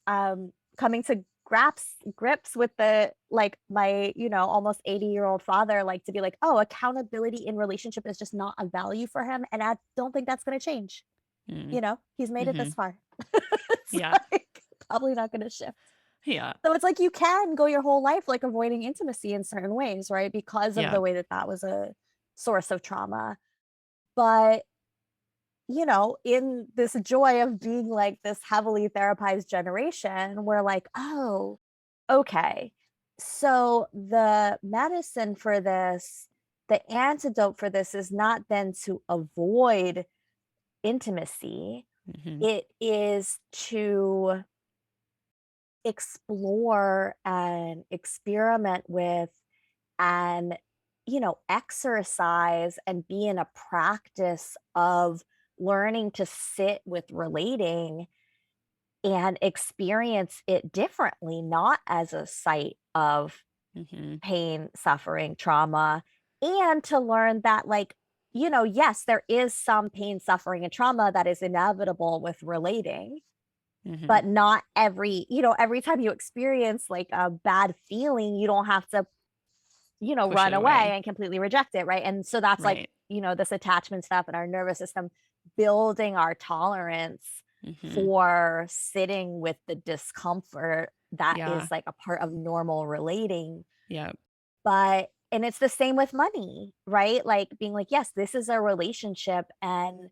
coming to grips with the like my, almost 80-year-old father, like to be like, oh, accountability in relationship is just not a value for him. And I don't think that's gonna change. Mm. He's made it Hmm. this far. It's Yeah. like probably not gonna shift. Yeah. So it's like you can go your whole life like avoiding intimacy in certain ways, right? Because of Yeah. the way that that was a source of trauma. But in this joy of being like this heavily therapized generation, we're like, oh, okay. So the medicine for this, the antidote for this is not then to avoid intimacy, Hmm. it is to explore and experiment with and exercise and be in a practice of learning to sit with relating and experience it differently, not as a site of Hmm. pain, suffering, trauma, and to learn that like yes, there is some pain, suffering, and trauma that is inevitable with relating, Hmm. but not every time you experience like a bad feeling, you don't have to Push run it away away. and completely reject it, right? And so that's like, Right. this attachment stuff in our nervous system, building our tolerance Hmm. for sitting with the discomfort that Yeah. is like a part of normal relating. Yeah. And it's the same with money, right? Like being like, yes, this is a relationship, and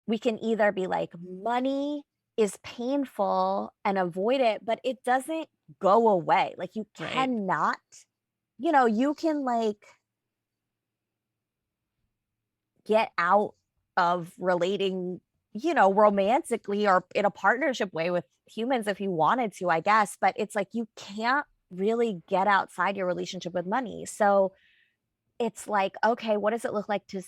we can either be like, money is painful and avoid it, but it doesn't go away. Like you Right. cannot, you can like get out of relating, romantically or in a partnership way with humans if you wanted to, I guess. But it's like you can't really get outside your relationship with money. So it's like, okay, what does it look like to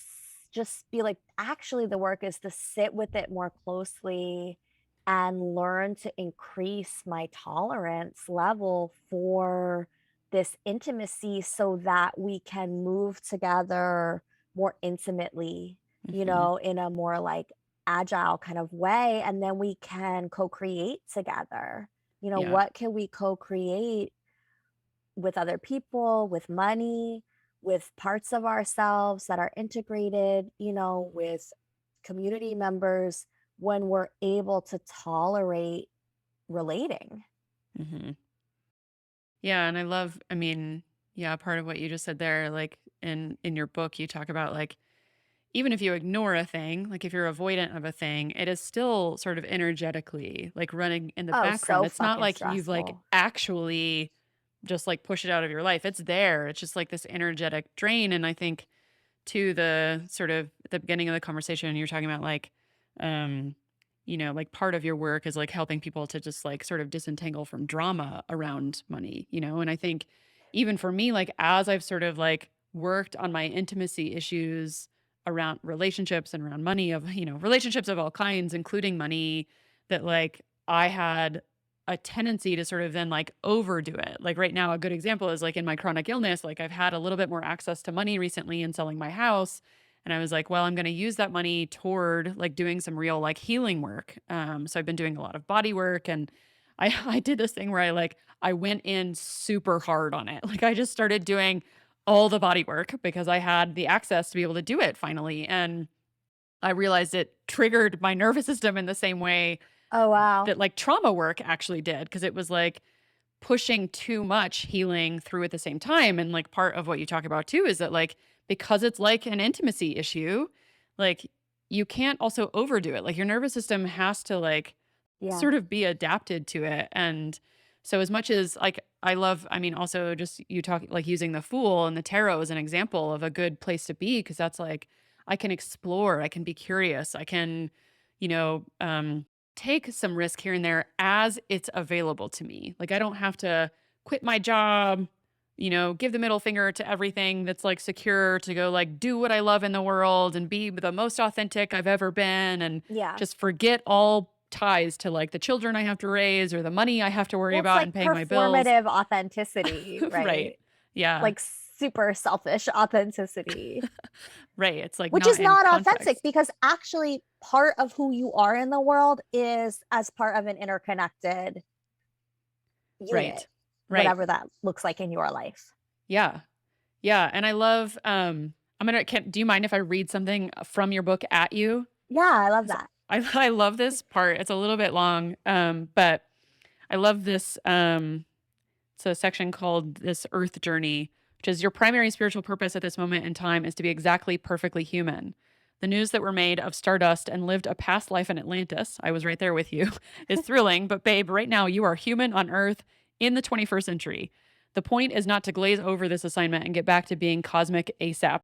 just be like, actually, the work is to sit with it more closely and learn to increase my tolerance level for this intimacy so that we can move together more intimately, Hmm. in a more like agile kind of way. And then we can co create together. Yeah. What can we co create with other people, with money, with parts of ourselves that are integrated, with community members? when we're able to tolerate relating. Hmm. Yeah, and I mean, yeah, part of what you just said there, like in your book, you talk about like even if you ignore a thing, like if you're avoidant of a thing, it is still sort of energetically like running in the Oh, background. so It's not fucking like you've like stressful. actually just like push it out of your life. It's there. It's just like this energetic drain. And I think to the sort of at the beginning of the conversation, you're talking about like, um, like part of your work is like helping people to just like sort of disentangle from drama around money, and I think even for me, like as I've sort of like worked on my intimacy issues around relationships and around money of, relationships of all kinds, including money, that like I had a tendency to sort of then like overdo it. Like right now, a good example is like in my chronic illness, like I've had a little bit more access to money recently in selling my house. And I was like, well, I'm going to use that money toward like doing some real like healing work. So I've been doing a lot of body work, and I did this thing where I went in super hard on it. Like I just started doing all the body work because I had the access to be able to do it finally. And I realized it triggered my nervous system in the same way Oh, wow. that like trauma work actually did, because it was like pushing too much healing through at the same time. And like part of what you talk about too is that like because it's like an intimacy issue, like you can't also overdo it. Like your nervous system has to like Yeah. sort of be adapted to it. And so as much as like I mean also just you talk like using the Fool and the tarot as an example of a good place to be, because that's like I can explore, I can be curious, I can, you know, um take some risk here and there as it's available to me. Like I don't have to quit my job, give the middle finger to everything that's like secure to go like do what I love in the world and be the most authentic I've ever been, and Yeah. just forget all ties to like the children I have to raise or the money I have to worry Well, it's about like and paying my bills. performative authenticity, Right. right? Yeah. Like super selfish authenticity, Right. It's like which not is in not authentic context. because actually part of who you are in the world is as part of an interconnected unit, Right. Right. whatever that looks like in your life. Yeah. Yeah. And I love do you mind if I read something from your book at you? Yeah, I love 'Cause that. I love this part. It's a little bit long, but I love this. It's a section called This Earth Journey, which is your primary spiritual purpose at this moment in time is to be exactly perfectly human. The news that we're made of stardust and lived a past life in Atlantis, I was right there with you, is thrilling, but babe, right now you are human on Earth in the 21st century. The point is not to glaze over this assignment and get back to being cosmic ASAP.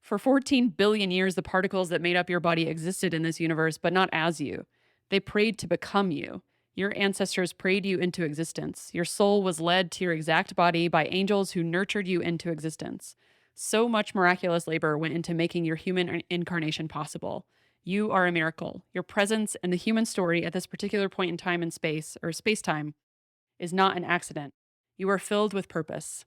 For 14 billion years, the particles that made up your body existed in this universe, but not as you. They prayed to become you. Your ancestors prayed you into existence. Your soul was led to your exact body by angels who nurtured you into existence. So much miraculous labor went into making your human incarnation possible. You are a miracle. Your presence and the human story at this particular point in time and space, or space time, is not an accident. You are filled with purpose.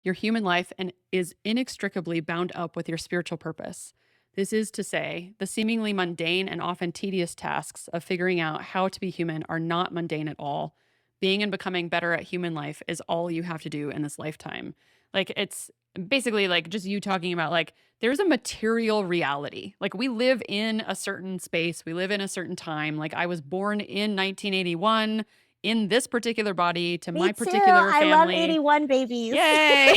Your human life and is inextricably bound up with your spiritual purpose. This is to say, the seemingly mundane and often tedious tasks of figuring out how to be human are not mundane at all. Being and becoming better at human life is all you have to do in this lifetime. Like, it's basically like just you talking about like, there's a material reality. Like, we live in a certain space, we live in a certain time. Like, I was born in 1981 in this particular body to Me my too. particular I love family. 81 babies. Yay.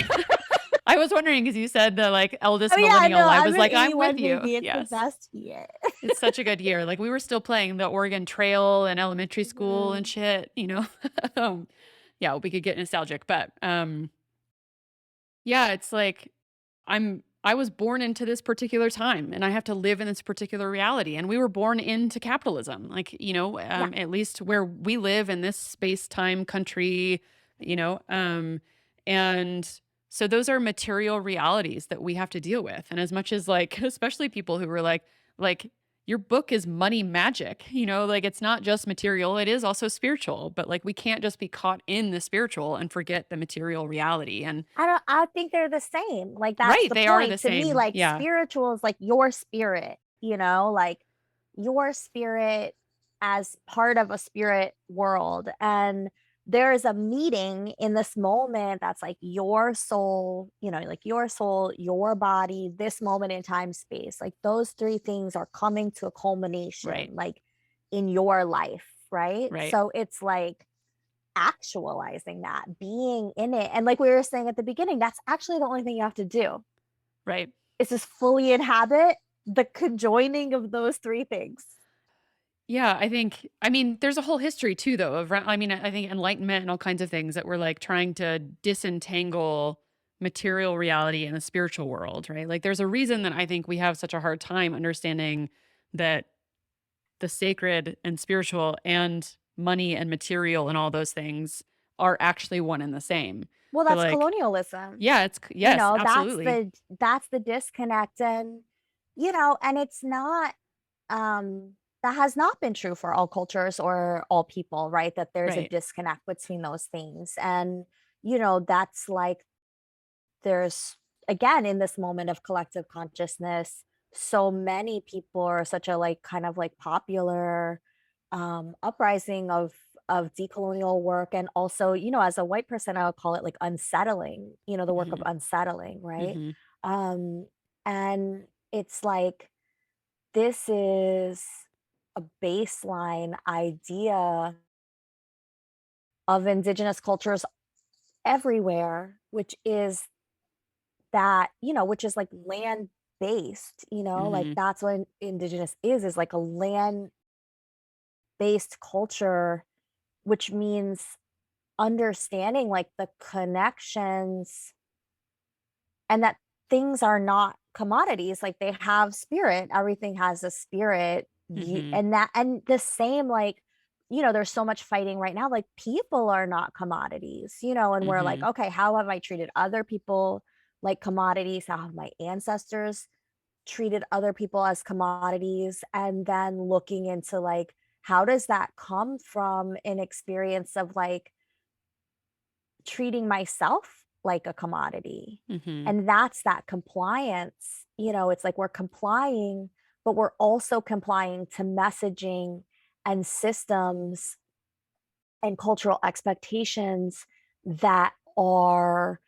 I was wondering because you said the like Oh eldest yeah, millennial. no, I I'm was an like, I'm with 81 you. baby. It's the Yes. best year. It's such a good year. Like we were still playing the Oregon Trail in elementary school and Mhm. shit. Yeah, we could get nostalgic, but yeah, it's like I was born into this particular time and I have to live in this particular reality. And we were born into capitalism, like, Yeah. at least where we live in this space time country, you know, and so those are material realities that we have to deal with. And as much as like, especially people who were like, your book is money magic, like it's not just material, it is also spiritual, but like we can't just be caught in the spiritual and forget the material reality. And I think they're the same. Like that's right, the they are the point. To me, same. like Yeah. spiritual is like your spirit, like your spirit as part of a spirit world. And there's a meeting in this moment that's like your soul, like your soul, your body, this moment in time space. Like those three things are coming to a Right. culmination, like in your life, right? Right. So it's like actualizing that, being in it. And like we were saying at the beginning, that's actually the only thing you have to do Right. is just fully inhabit the conjoining of those three things. Yeah, I mean, there's a whole history too, though, I mean, I think enlightenment and all kinds of things that we're like trying to disentangle material reality and the spiritual world, right? Like, there's a reason that I think we have such a hard time understanding that the sacred and spiritual and money and material and all those things are actually one and the same. Well, They're that's like, colonialism. yeah, yes, That's absolutely. the disconnect. And and it's not, that has not been true for all cultures or all people, right? That there's a Right. disconnect between those things. And that's like, there's, again, in this moment of collective consciousness, so many people are such a like kind of like popular uprising of decolonial work. And also, as a white person, I would call it like unsettling, the work of Mhm. unsettling, right? Mhm. um and it's like, this is a baseline idea of indigenous cultures everywhere, which is that, which is like land based, like Mhm. that's what indigenous is like a land based culture, which means understanding like the connections, and that things are not commodities, like they have spirit, everything has a spirit. Mhm. And the same, like, there's so much fighting right now, like people are not commodities, and we're like, Mhm. okay, how have I treated other people like commodities? How have my ancestors treated other people as commodities? And then looking into like, how does that come from an experience of like treating myself like a commodity? Mhm. And that's that compliance. It's like we're complying, but we're also complying to messaging and systems and cultural expectations that are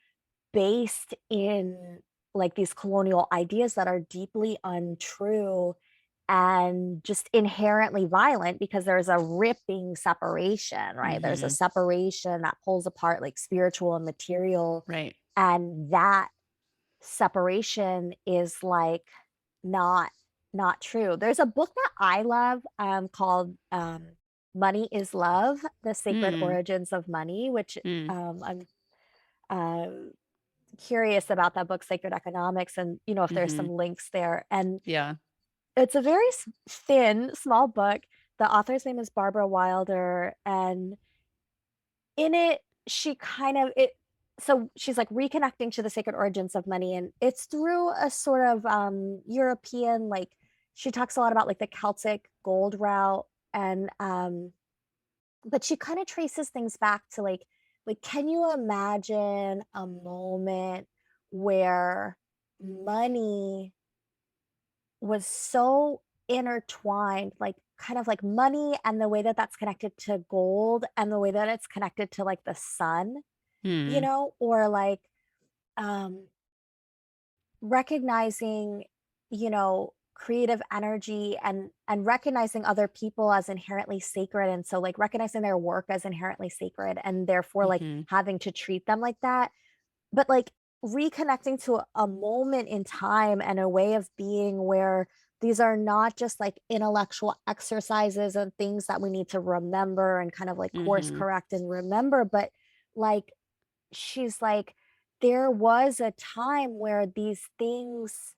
based in like these colonial ideas that are deeply untrue and just inherently violent, because there's a ripping separation, right? There's a Mhm. separation that pulls apart like spiritual and material. Right. And that separation is like not not true. There's a book that I love called Money is Love: The Sacred Mm. Origins of Money, which Mm. I'm uh, curious about that book, Sacred Economics, and if there's some Mhm. links there. And Yeah. it's a very thin, small book. The author's name is Barbara Wilder, and in it, she kind of it. So she's like reconnecting to the sacred origins of money, and it's through a sort of European, like, she talks a lot about like the Celtic gold route. And but she kind of traces things back to like, can you imagine a moment where money was so intertwined, like kind of like money and the way that that's connected to gold and the way that it's connected to like the sun, Mm. or like um recognizing, creative energy and recognizing other people as inherently sacred, and so like recognizing their work as inherently sacred, and therefore like Mhm. having to treat them like that. But like reconnecting to a moment in time and a way of being where these are not just like intellectual exercises and things that we need to remember and kind of like course Mhm. correct and remember, but like, she's like, there was a time where these things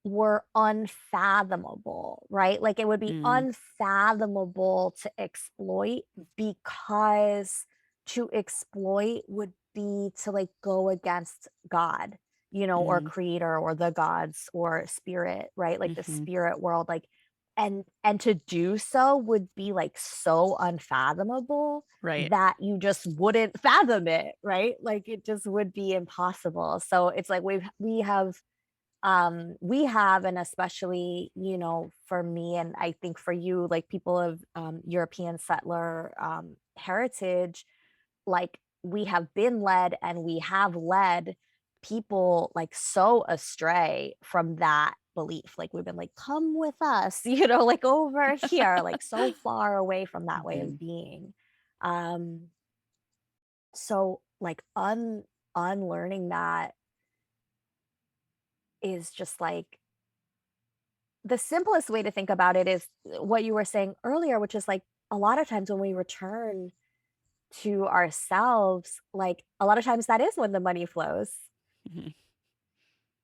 were unfathomable, right? Like it would be Mm. unfathomable to exploit, because to exploit would be to like go against God, or Mm. creator or the gods or spirit, right? Like the Mhm. spirit world, like, and to do so would be like so unfathomable Right. that you just wouldn't fathom it, right? Like it just would be impossible. So it's like we have, and especially, for me, and I think for you, like people of European settler heritage, like we have been led and we have led people like so astray from that belief. Like we've been like, come with us, like over here, like so far away from that way of Mhm. being. Um, so like unlearning that is just like the simplest way to think about it is what you were saying earlier, which is like a lot of times when we return to ourselves, like a lot of times that is when the money flows, Mhm.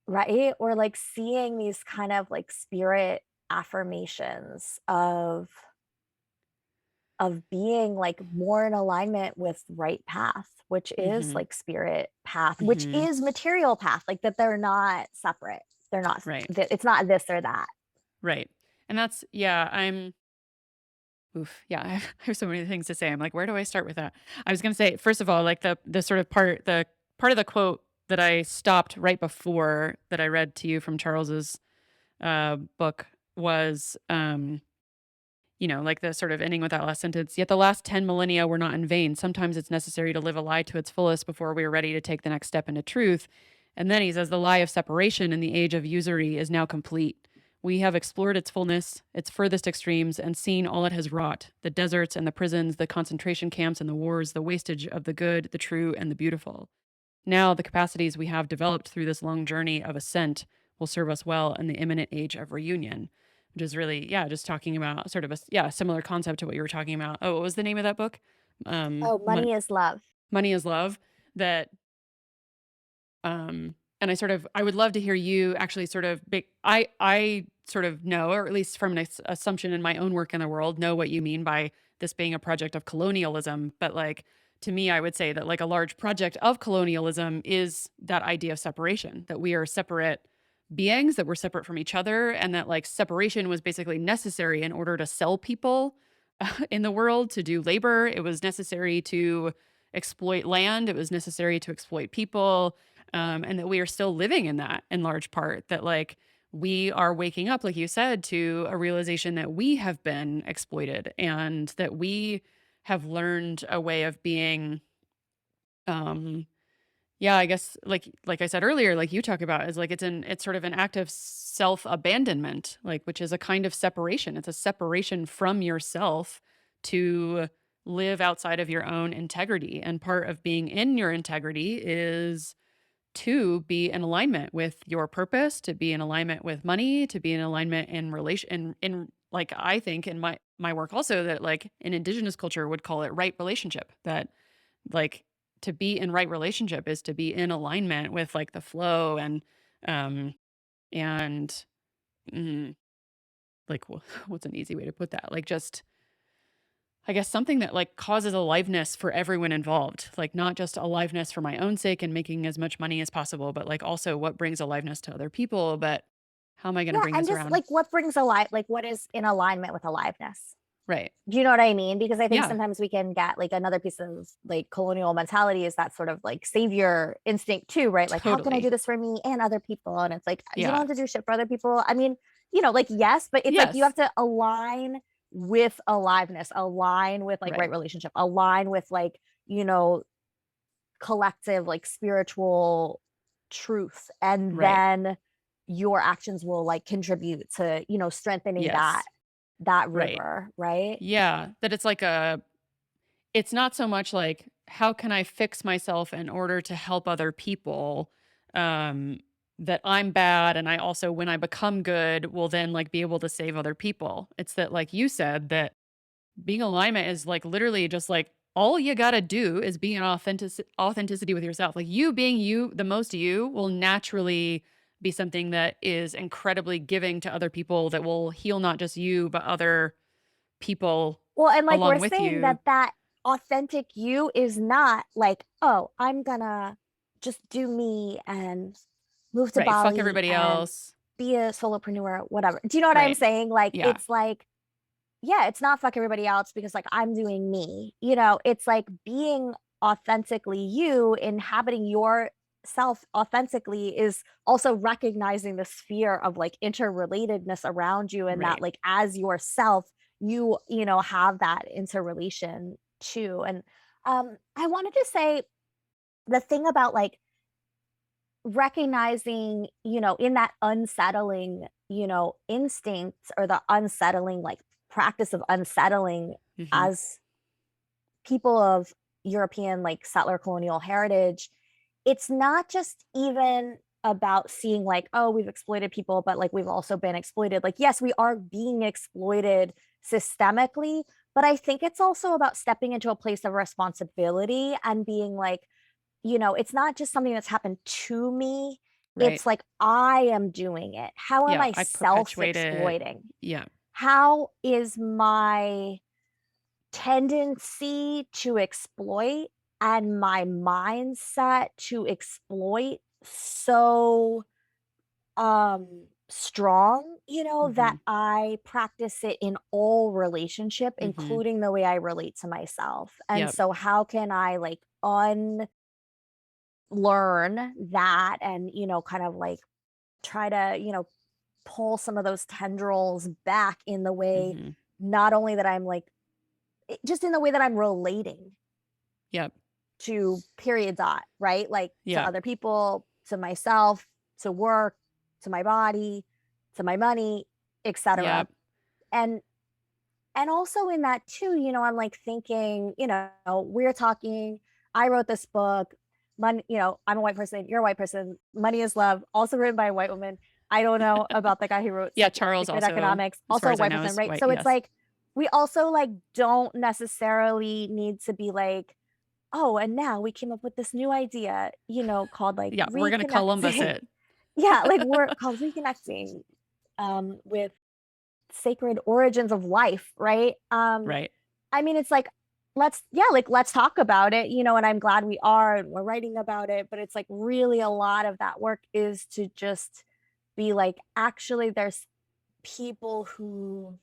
right? Or like seeing these kind of like spirit affirmations of being like more in alignment with right path, which is Mhm. like spirit path, which Mhm. is material path, like that they're not separate. They're not Right. that it's not this or that. Right. And that's yeah, yeah, I have so many things to say. I'm like, where do I start with that? I was gonna say, first of all, like the sort of part of the quote that I stopped right before that I read to you from Charles's book was like the sort of ending with that last sentence. Yet the last 10 millennia were not in vain. Sometimes it's necessary to live a lie to its fullest before we are ready to take the next step into truth. And then he says the lie of separation in the age of usury is now complete. We have explored its fullness, its furthest extremes, and seen all it has wrought the deserts and the prisons, the concentration camps and the wars, the wastage of the good, the true, and the beautiful. Now, the capacities we have developed through this long journey of ascent will serve us well in the imminent age of reunion, which is really, yeah, just talking about sort of similar concept to what you were talking about. Oh, what was the name of that book? Oh, Mon- money is love. Money is Love. That and I would love to hear you actually sort of I sort of know, or at least from an assumption in my own work in the world, know what you mean by this being a project of colonialism. But like to me, I would say that like a large project of colonialism is that idea of separation, that we are separate beings, that we're separate from each other, and that like separation was basically necessary in order to sell people in the world to do labor. It was necessary to exploit land. It was necessary to exploit people, and that we are still living in that in large part, that like we are waking up, like you said, to a realization that we have been exploited and that we have learned a way of being um yeah, I guess like I said earlier, like you talk about, is like it's sort of an act of self-abandonment, like which is a kind of separation. It's a separation from yourself to live outside of your own integrity. And part of being in your integrity is to be in alignment with your purpose, to be in alignment with money, to be in alignment in relation in like I think in my work also, that like an indigenous culture would call it right relationship. That like to be in right relationship is to be in alignment with like the flow um and mm, like what's an easy way to put that? Like just I guess something that like causes aliveness for everyone involved, like not just aliveness for my own sake and making as much money as possible, but like also what brings aliveness to other people. But how am I going to Yeah, bring and this just around? like what brings alive, like what is in alignment with aliveness? Right. Do you know what I mean? Because I think Yeah, sometimes we can get like another piece of like colonial mentality is that sort of like savior instinct too, right? Like, how can I do totally. this for me and other people? And it's like, you don't Yeah. have to do shit for other people. I mean, like, yes, but it's like you Yes. have to align with aliveness, align with like right Right. relationship, align with like, you know, collective, like spiritual truth. And Right. then your actions will like contribute to, strengthening that Yes. that Right. river, right? Yeah. That it's like it's not so much like how can I fix myself in order to help other people, um that I'm bad and I also when I become good will then like be able to save other people. It's that like you said, that being alignment is like literally just like all you got to do is be in authenticity with yourself. Like you being you, the most you will naturally be something that is incredibly giving to other people, that will heal not just you but other people Well, and like we're along with saying you. that authentic you is not like, oh, I'm gonna just do me and move to Right, fuck Bali everybody and else. be a solopreneur, whatever. Do you know what I'm Right. saying? Like Yeah. it's like, yeah, it's not fuck everybody else because like I'm doing me. It's like being authentically you, inhabiting yourself authentically is also recognizing the sphere of like interrelatedness around you, and that Right. like as yourself, you have that interrelation too. And I wanted to say the thing about like recognizing, in that unsettling, instinct or the unsettling, like practice of unsettling Hmm. as people of European, like settler colonial heritage, it's not just even about seeing like, oh, we've exploited people, but like we've also been exploited. Like, yes, we are being exploited systemically, but I think it's also about stepping into a place of responsibility and being like, it's not just something that's happened to me. Right. It's like I am doing it. How am Yeah. I I self perpetuate it. exploiting? Yeah. How is my tendency to exploit and my mindset to exploit so strong, Hmm. that I practice it in all relationship, Hmm. including the way I relate to myself. And Yep. so how can I like unlearn that and, kind of like try to, pull some of those tendrils back in the way, Hmm. not only that I'm like just in the way that I'm relating Yep. to period dot, right? Like to Yeah. other people, to myself, to work, to my body, to my money, etc. Yep. And also in that too, I'm like thinking, we're talking, I wrote this book, money, I'm a white person, you're a white person, Money is Love, also written by a white woman. I don't know about the guy who wrote Yeah. Charles Sacred also, Economics, as also far a as I white know, person, is right? white. So it's Yes. like we also like don't necessarily need to be like, oh, and now we came up with this new idea, called like Yeah. We're going to Columbus reconnecting. it. Yeah, like we're called reconnecting with sacred origins of life, right? Right. I mean, it's like, let's talk about it, and I'm glad we are and we're writing about it, but it's like really a lot of that work is to just be like, actually, there's people who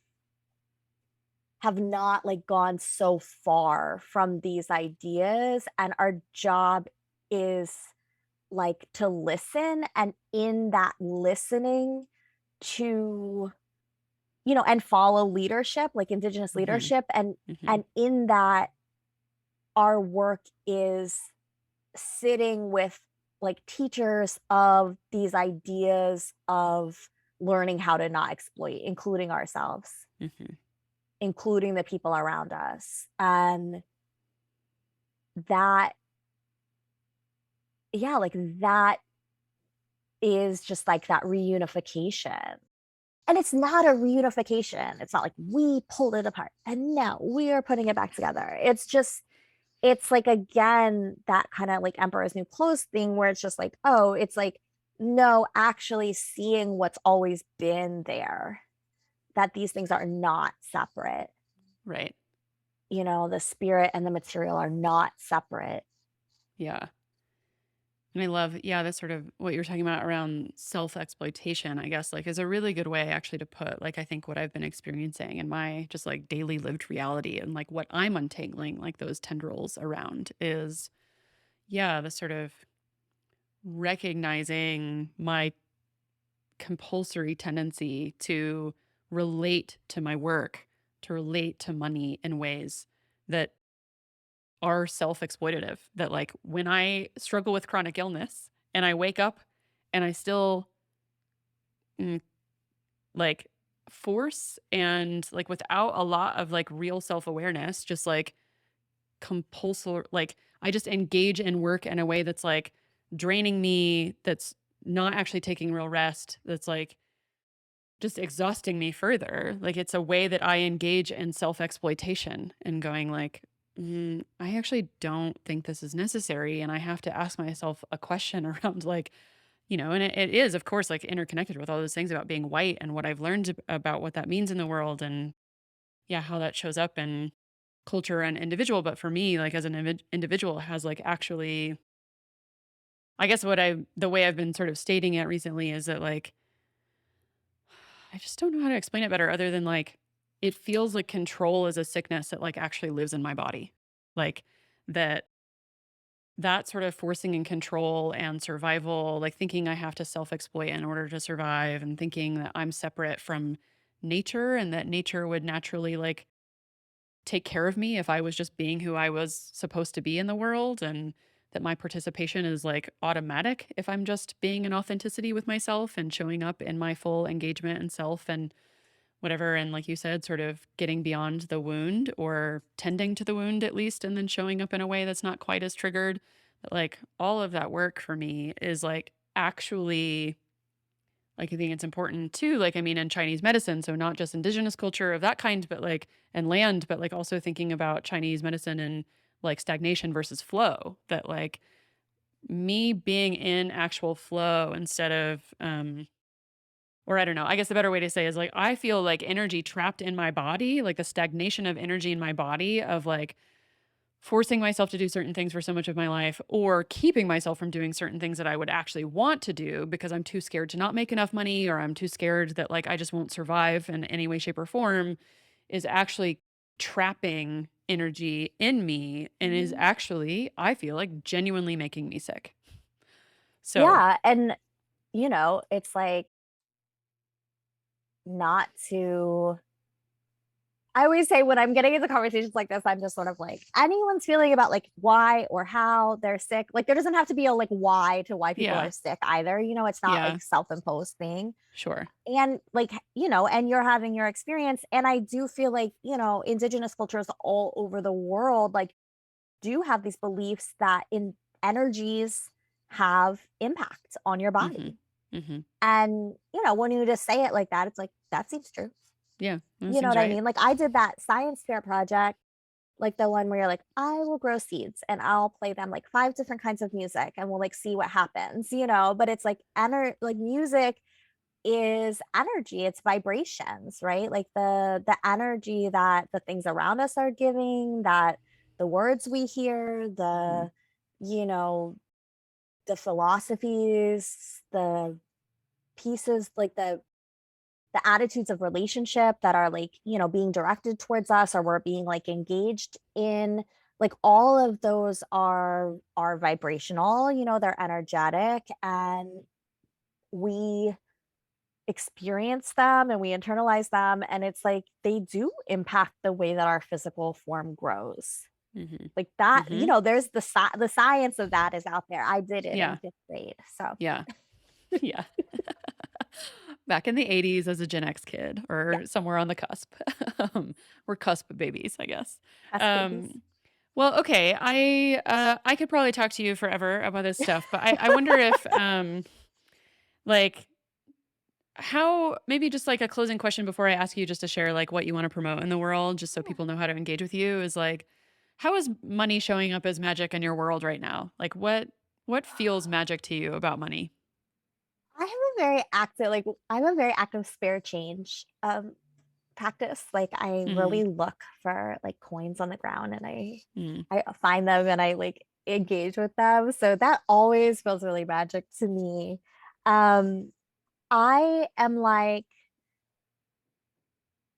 have not like gone so far from these ideas, and our job is like to listen, and in that listening to, and follow leadership, like indigenous Hmm. leadership, and Hmm. in that our work is sitting with like teachers of these ideas of learning how to not exploit, including ourselves, Hmm. including the people around us. And that, yeah, like that is just like that reunification. And it's not a reunification. It's not like we pulled it apart and now we are putting it back together. It's just, it's like, again, that kind of like Emperor's New Clothes thing where it's just like, oh, it's like, no, actually seeing what's always been there, that these things are not separate. Right. The spirit and the material are not separate. Yeah. And I love, yeah, that's sort of what you're talking about around self exploitation, I guess, like, is a really good way actually to put, like, I think what I've been experiencing in my just like daily lived reality and like what I'm untangling, like those tendrils around is, yeah, the sort of recognizing my compulsory tendency to relate to my work, to relate to money in ways that are self exploitative. That, like, when I struggle with chronic illness and I wake up and I still mm, like force and like without a lot of like real self awareness, just like compulsory, like I just engage in work in a way that's like draining me, that's not actually taking real rest, that's like just exhausting me further. Like it's a way that I engage in self exploitation and going like, I actually don't think this is necessary. And I have to ask myself a question around like, and it is, of course, like interconnected with all those things about being white and what I've learned about what that means in the world and, yeah, how that shows up in culture and individual. But for me, like as an individual, it has like actually, I guess the way I've been sort of stating it recently is that like, I just don't know how to explain it better other than like it feels like control is a sickness that like actually lives in my body. Like that sort of forcing and control and survival, like thinking I have to self-exploit in order to survive and thinking that I'm separate from nature and that nature would naturally like take care of me if I was just being who I was supposed to be in the world, and that my participation is like automatic if I'm just being in authenticity with myself and showing up in my full engagement and self and whatever. And like you said, sort of getting beyond the wound or tending to the wound at least, and then showing up in a way that's not quite as triggered. Like all of that work for me is like actually like I think it's important too. Like, I mean, in Chinese medicine, so not just indigenous culture of that kind, but like, and land, but like also thinking about Chinese medicine and like stagnation versus flow, that like me being in actual flow instead of, or I don't know, I guess the better way to say is like, I feel like energy trapped in my body, like the stagnation of energy in my body of like forcing myself to do certain things for so much of my life or keeping myself from doing certain things that I would actually want to do because I'm too scared to not make enough money or I'm too scared that like I just won't survive in any way, shape, or form is actually trapping energy in me and is Mhm. actually, I feel like, genuinely making me sick. So, Yeah, and, it's like not to I always say when I'm getting into conversations like this, I'm just sort of like, anyone's feeling about like why or how they're sick. Like there doesn't have to be a like why to why people yeah, are sick either. It's not yeah, like self-imposed thing. sure. And like, and you're having your experience. And I do feel like, indigenous cultures all over the world like do have these beliefs that in energies have impact on your Mm-hmm. body. Mm-hmm. And, when you just say it like that, it's like, that seems true. Yeah, that You know seems what I right. mean? Like I did that science fair project, like the one where you're like, I will grow seeds and I'll play them like five different kinds of music and we'll like see what happens, but it's like like music is energy, it's vibrations, right? Like the energy that the things around us are giving, that the words we hear, Mm-hmm. you know, the philosophies, the pieces, like the attitudes of relationship that are like being directed towards us or we're being like engaged in, like all of those are vibrational, they're energetic, and we experience them and we internalize them, and it's like they do impact the way that our physical form grows, Mm-hmm. like that. Mm-hmm. There's the science of that is out there. I did it in Yeah, fifth grade, so yeah, yeah. Back in the 80s as a Gen X kid yeah, or somewhere on the cusp. We're cusp babies, I guess. us babies. Well, okay, I could probably talk to you forever about this stuff, but I wonder if like how maybe just like a closing question before I ask you just to share like what you want to promote in the world just so Yeah. people know how to engage with you is like how is money showing up as magic in your world right now? Like what feels magic to you about money? I have a very active spare change practice. Like I Mhm. really look for like coins on the ground and Mm. I find them and I like engage with them. So that always feels really magic to me. Um I am like,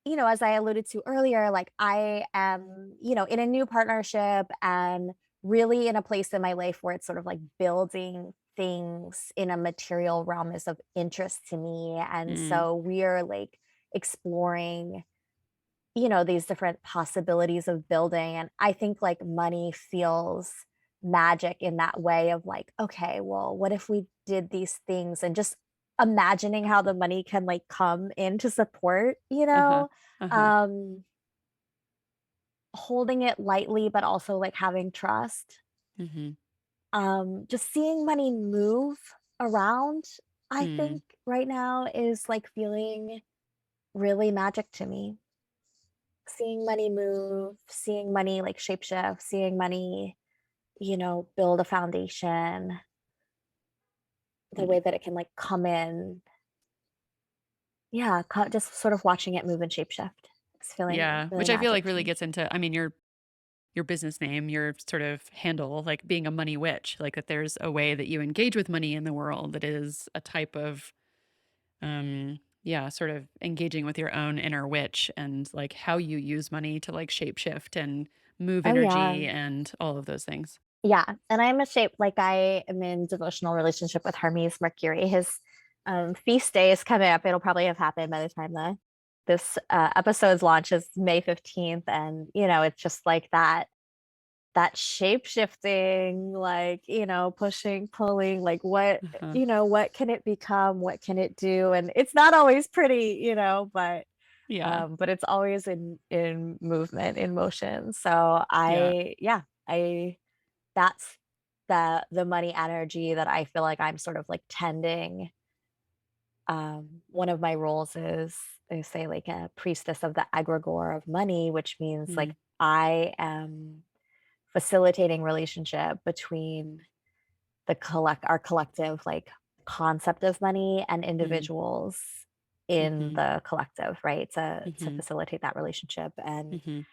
as I alluded to earlier, like I am, in a new partnership and really in a place in my life where it's sort of like building things in a material realm is of interest to me. And Mm. so we're like exploring, these different possibilities of building. And I think like money feels magic in that way of like, okay, well, what if we did these things, and just imagining how the money can like come in to support, Uh-huh. Uh-huh. um, holding it lightly, but also like having trust. Mhm. Just seeing money move around, I Mm. think right now is like feeling really magic to me. Seeing money move, seeing money like shapeshift, seeing money, build a foundation, the Mm. way that it can like come in. Yeah, just sort of watching it move and shapeshift. It's feeling Yeah, really which I feel magic like to really me. gets into I mean your business name, your sort of handle, like being a money witch, like that there's a way that you engage with money in the world that is a type of yeah, sort of engaging with your own inner witch and like how you use money to like shape shift and move Oh yeah. energy and all of those things. Yeah. And I'm a shape, like I am in devotional relationship with Hermes Mercury. His feast day is coming up. It'll probably have happened by the time this episode's launch is May 15th, and it's just like that shape shifting, like, pushing, pulling, like Uh-huh. what can it become? What can it do? And it's not always pretty, Yeah. but it's always in movement, in motion. So Yeah. I that's the money energy that I feel like I'm sort of like tending. One of my roles is, they say, like a priestess of the egregore of money, which means like Mm. I am facilitating relationship between our collective like concept of money and Mm. individuals in Mhm. the collective, right? To Mhm. facilitate that relationship. And Mhm.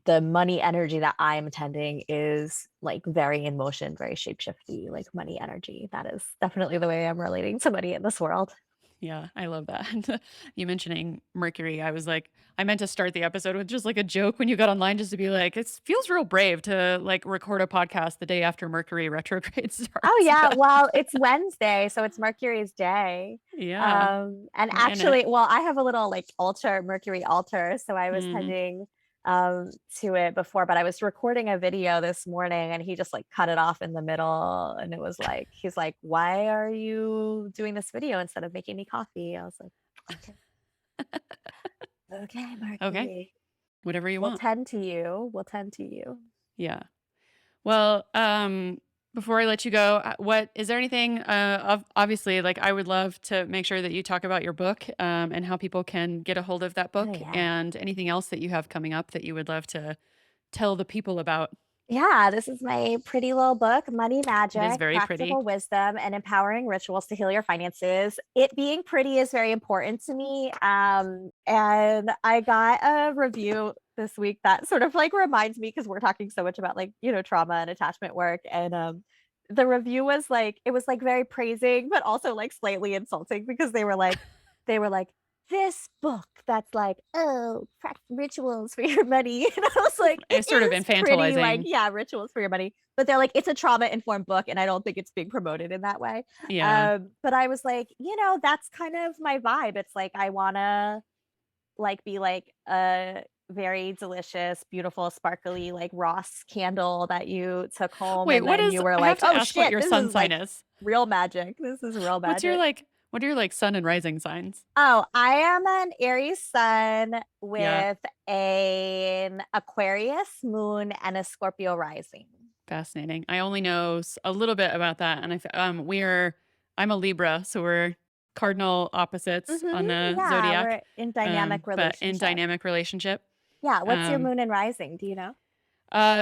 the money energy that I'm attending is like very in motion, very shapeshifty, like money energy. That is definitely the way I'm relating to money in this world. Yeah, I love that. You mentioning Mercury, I was like, I meant to start the episode with just like a joke when you got online, just to be like, it feels real brave to like record a podcast the day after Mercury retrograde Oh starts. yeah, But well, it's Wednesday, so it's Mercury's day. yeah, And we're in it. actually, well, I have a little like altar, Mercury altar, so I was Hmm. tending to it before, but I was recording a video this morning and he just like cut it off in the middle, and it was like, he's like, "Why are you doing this video instead of making me coffee?" I was like, "Okay, okay, Okay, Mercury. whatever you We'll want. tend to you. We'll tend to you." Yeah. Well, before I let you go, what is there anything? Obviously, like I would love to make sure that you talk about your book, and how people can get a hold of that Oh book, yeah. and anything else that you have coming up that you would love to tell the people about. Yeah, this is my pretty little book, Money It is Magic, very pretty. Practical Wisdom, and Empowering Rituals to Heal Your Finances. It being pretty is very important to me. And I got a review this week that sort of like reminds me, because we're talking so much about like, trauma and attachment work. And the review was like, it was like very praising, but also like slightly insulting, because they were like, this book that's like, oh, rituals for your money. And I was like, it It's sort of is pretty like, infantilizing. yeah, rituals for your money. But they're like, it's a trauma informed book. And I don't think it's being promoted in that way. Yeah. But I was like, that's kind of my vibe. It's like, I want to like be like a very delicious, beautiful, sparkly, like Ross candle that you took home. Wait, And what then is? you were I have like, to oh ask what shit, your this sun is sign like is. real magic. This is real What's your magic. like? What are your like sun and rising signs? Oh, I am an Aries sun Yeah, with an Aquarius moon and a Scorpio rising. fascinating. I only know a little bit about that, and I'm a Libra, so we're cardinal opposites on the Yeah, zodiac, we're in dynamic but in relationship. dynamic relationship. Yeah, what's your Um, moon and rising? Do you know?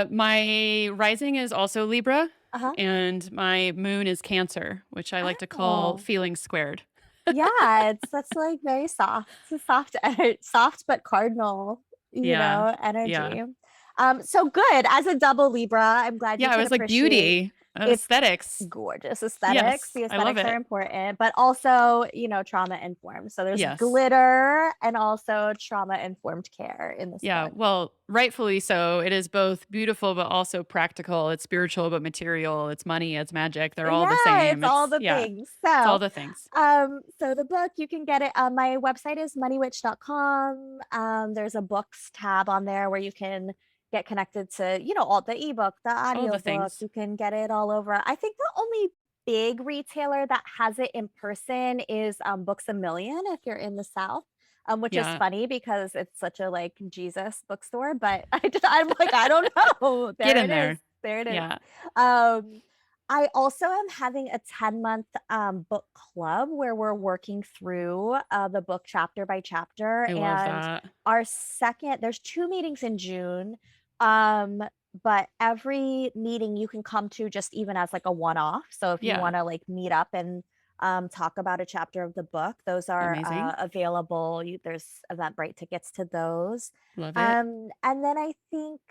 my rising is also Libra, Uh-huh. and my moon is Cancer, which I like to call Oh. feeling squared. Yeah, that's like very soft. It's a soft, soft but cardinal, Yeah, yeah, energy. So good. As a double Libra, I'm glad you yeah. I can was like appreciate beauty, its aesthetics. gorgeous aesthetics. Yes, The I love aesthetics are it. important, but also, trauma informed. So there's Yes. glitter and also trauma informed care in this Yeah, book. well, rightfully so. It is both beautiful but also practical. It's spiritual but material. It's money, it's magic. They're all the Yeah, same. it's all It's the yeah, things. it's all So, the things. so the book, you can get it. My website is moneywitch.com. There's a books tab on there where you can get connected to, all the ebook, the All the audiobook. things. You can get it all over. I think the only big retailer that has it in person is Books a Million if you're in the South. Which is Yeah. funny because it's such a like Jesus bookstore, but I'm like, I don't know. Get There in it is. there. There it is. Yeah. Um, I also am having a 10-month book club where we're working through the book chapter by chapter. I love And that. there's 2 meetings in June. Um, but every meeting you can come to just even as like a one-off. So if you Yeah. want to like meet up and talk about a chapter of the book, those are Amazing. available. There's Eventbrite tickets to those. Love it. And then I think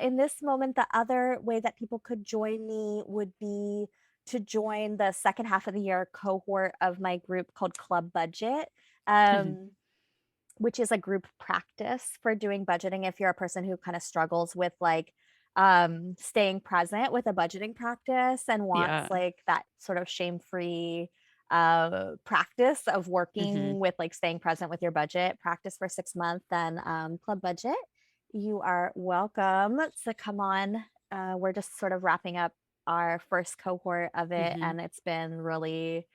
in this moment, the other way that people could join me would be to join the second half of the year cohort of my group called Club Budget, um, which is a group practice for doing budgeting. If you're a person who kind of struggles with like staying present with a budgeting practice and wants Yeah. like that sort of shame free practice of Hmm. working with like staying present with your budget, practice for 6 months, then club budget, you are welcome to come on. We're just sort of wrapping up our first cohort of it, Hmm. and it's been really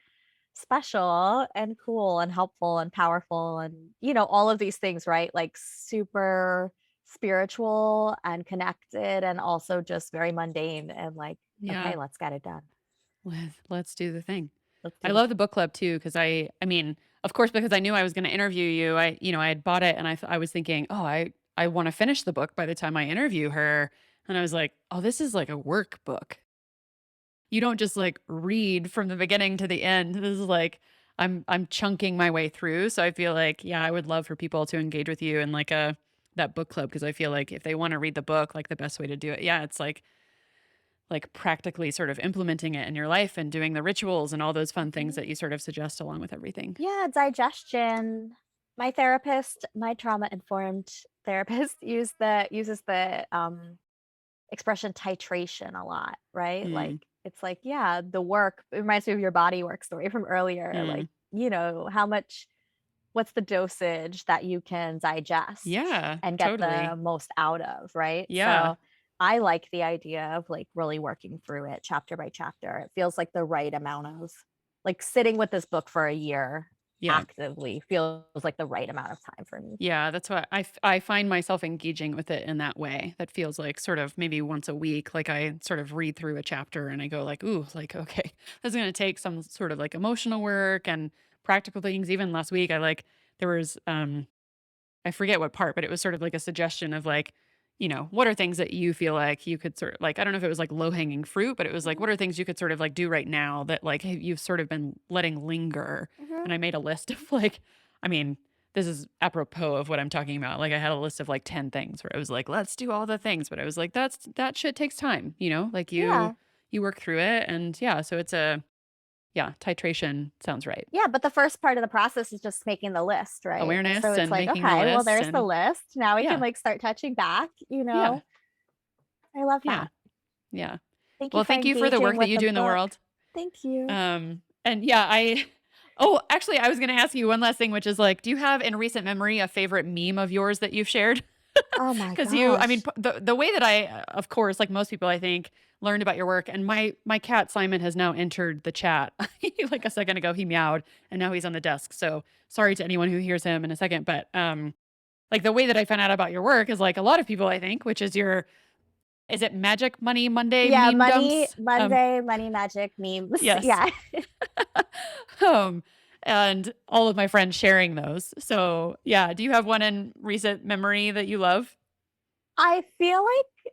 special and cool and helpful and powerful and all of these things, right? Like super spiritual and connected and also just very mundane and like, Yeah. okay, let's get it done. Let's do the thing. Let's I do the love the thing. book club too because I mean, of course, because I knew I was going to interview you. I had bought it and I was thinking, oh, I want to finish the book by the time I interview her. And I was like, oh, this is like a workbook. You don't just like read from the beginning to the end. This is like I'm chunking my way through. So I feel like, yeah, I would love for people to engage with you in like a that book club because I feel like if they want to read the book, like the best way to do it, yeah, it's like practically sort of implementing it in your life and doing the rituals and all those fun things Mhm. that you sort of suggest along with everything. Yeah, digestion. My therapist, my trauma informed therapist, uses the expression titration a lot, right? Like Mm, it's like, yeah, the work, it reminds me of your body work story from earlier. Like, mm. how much, what's the dosage that you can digest Yeah, and get the totally. most out of, right? Yeah, So I like the idea of like really working through it chapter by chapter. It feels like the right amount of like sitting with this book for a year yeah. actively feels like the right amount of time for me. Yeah, that's why I find myself engaging with it in that way. That feels like sort of maybe once a week, like I sort of read through a chapter and I go like, "Ooh, like okay, this is going to take some sort of like emotional work and practical things." Even last week, there was I forget what part, but it was sort of like a suggestion of like, what are things that you feel like you could sort of like, I don't know if it was like low hanging fruit, but it was like, Mhm, what are things you could sort of like do right now that like you've sort of been letting linger? mhm. And I made a list of like, I mean, this is apropos of what I'm talking about. Like I had a list of like 10 things where I was like, let's do all the things. But I was like, that shit takes time, like Yeah. you work through it. And yeah, so it's yeah, titration sounds right. Yeah, but the first part of the process is just making the list, right? So Awareness it's and like, making the okay, well, list there's the and list. Now we can yeah, like start touching back, you yeah, know? I love yeah. that. Yeah. Thank you Well, for thank you for the engaging work that with you the do in the book. world. Thank you. And yeah, oh, actually, I was going to ask you one last thing, which is like, do you have in recent memory a favorite meme of yours that you've shared? Oh my Because I mean, gosh. the way that of course, like most people, I think, learned about your work, and my cat Simon has now entered the chat. Like a second ago, he meowed, and now he's on the desk. So sorry to anyone who hears him in a second, but like the way that I found out about your work is like a lot of people, I think, which is is it Magic Money Monday Yeah, meme money dumps? Monday, money magic memes. Yes. Yeah. um, and all of my friends sharing those. So, yeah, do you have one in recent memory that you love? I feel like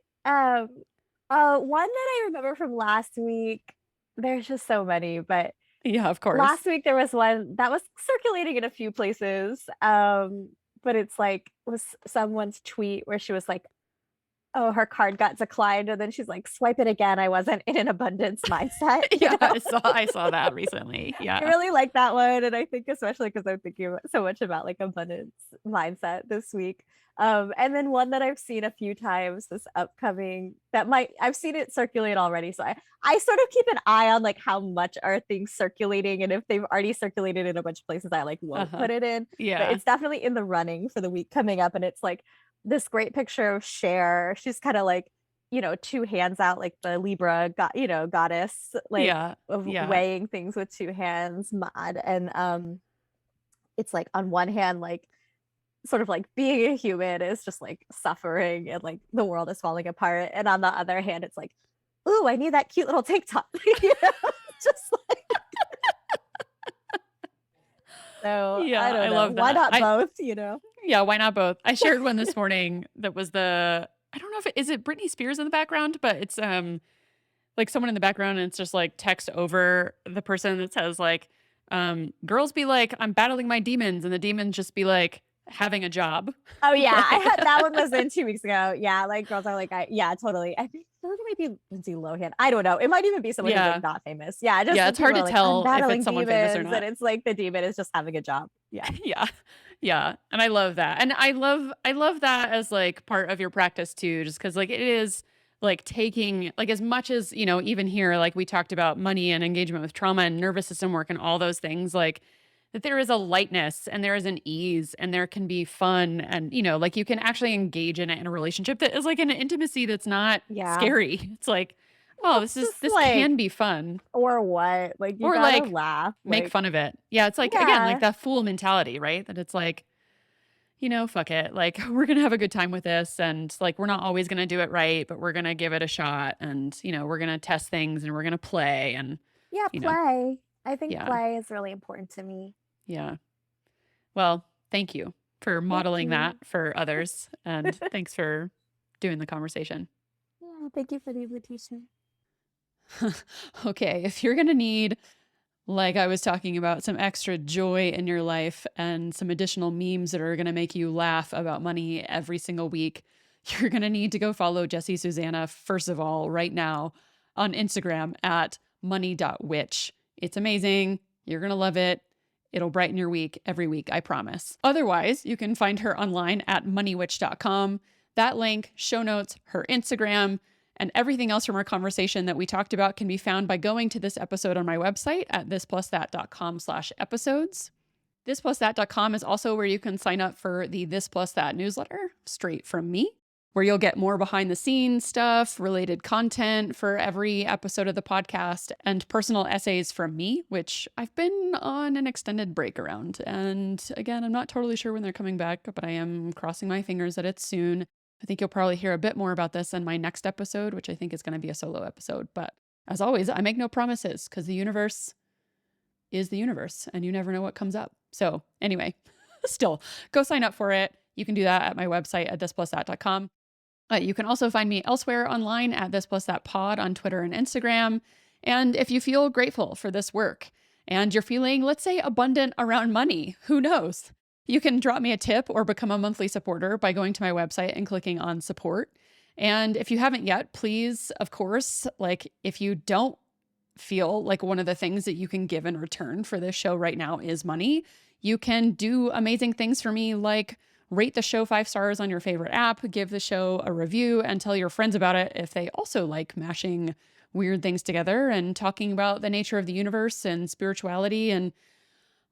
one that I remember from last week, there's just so many, but Yeah, of course. last week there was one that was circulating in a few places. But it's like was someone's tweet where she was like, "Oh, her card got declined," and then she's like, "Swipe it again. I wasn't in an abundance mindset." Yeah, I saw that recently. I Yeah. really like that one, and I think especially because I'm thinking so much about like abundance mindset this week. And then one that I've seen a few times this upcoming that might I've seen it circulate already. So I sort of keep an eye on like how much are things circulating, and if they've already circulated in a bunch of places, I like won't Uh-huh. put it in. But Yeah. it's definitely in the running for the week coming up, and it's like this great picture of Cher. She's kind of like two hands out, like the Libra, goddess, like Yeah. of Yeah. weighing things with two hands, mod. And it's like on one hand, like sort of like being a human is just like suffering and like the world is falling apart. And on the other hand, it's like, ooh, I need that cute little TikTok. Just like so Yeah, I I don't know. love Why that. not both? Yeah, why not both? I shared one this morning that was I don't know if is it Britney Spears in the background, but it's like someone in the background and it's just like text over the person that says like girls be like I'm battling my demons and the demons just be like having a job. Oh yeah, I Like had that one was in 2 weeks ago. Yeah, like girls are like, yeah, totally. I think it might be Lindsay Lohan. I don't know. It might even be someone who's like yeah. not famous. Yeah, just Yeah, the it's hard people to are like, I'm tell if it's battling someone famous or demons, and not. it's like the demon is just having a job. Yeah. Yeah. Yeah, and I love that. And I love that as like part of your practice too just cuz like it is like taking, like as much as, even here, like we talked about money and engagement with trauma and nervous system work and all those things, like that there is a lightness and there is an ease and there can be fun and, like you can actually engage in it in a relationship that is like an intimacy that's not Yeah. scary. It's like, oh, Well, it's just this like, can be fun. or what? Like, you Or gotta like laugh. make Like, fun of it. Yeah, it's like again, like yeah. that fool mentality, right? That it's like, fuck it. Like we're going to have a good time with this and like we're not always going to do it right, but we're going to give it a shot and we're going to test things and we're going to play and Yeah, you know. play. I think Yeah. play is really important to me. Yeah. Well, thank you for Thank modeling you. that for others and thanks for doing the conversation. Yeah, thank you for the invitation. Okay, if you're going to need, like I was talking about, some extra joy in your life and some additional memes that are going to make you laugh about money every single week, you're going to need to go follow Jessie Susannah, first of all, right now on Instagram at money.witch. It's amazing. You're going to love it. It'll brighten your week every week, I promise. Otherwise, you can find her online at moneywitch.com. That link, show notes, her Instagram, and everything else from our conversation that we talked about can be found by going to this episode on my website at thisplusThat.com/episodes. ThisplusThat.com is also where you can sign up for the This Plus That newsletter straight from me, where you'll get more behind the scenes stuff, related content for every episode of the podcast, and personal essays from me, which I've been on an extended break around. And again, I'm not totally sure when they're coming back, but I am crossing my fingers that it's soon. I think you'll probably hear a bit more about this in my next episode, which I think is going to be a solo episode. But as always, I make no promises because the universe is the universe and you never know what comes up. So anyway, still go sign up for it. You can do that at my website at thisplusThat.com. You can also find me elsewhere online at thisplusThatPod on Twitter and Instagram. And if you feel grateful for this work and you're feeling, let's say, abundant around money, who knows? You can drop me a tip or become a monthly supporter by going to my website and clicking on support. And if you haven't yet, please, of course, like if you don't feel like one of the things that you can give in return for this show right now is money, you can do amazing things for me, like rate the show 5 stars on your favorite app, give the show a review, and tell your friends about it if they also like mashing weird things together and talking about the nature of the universe and spirituality and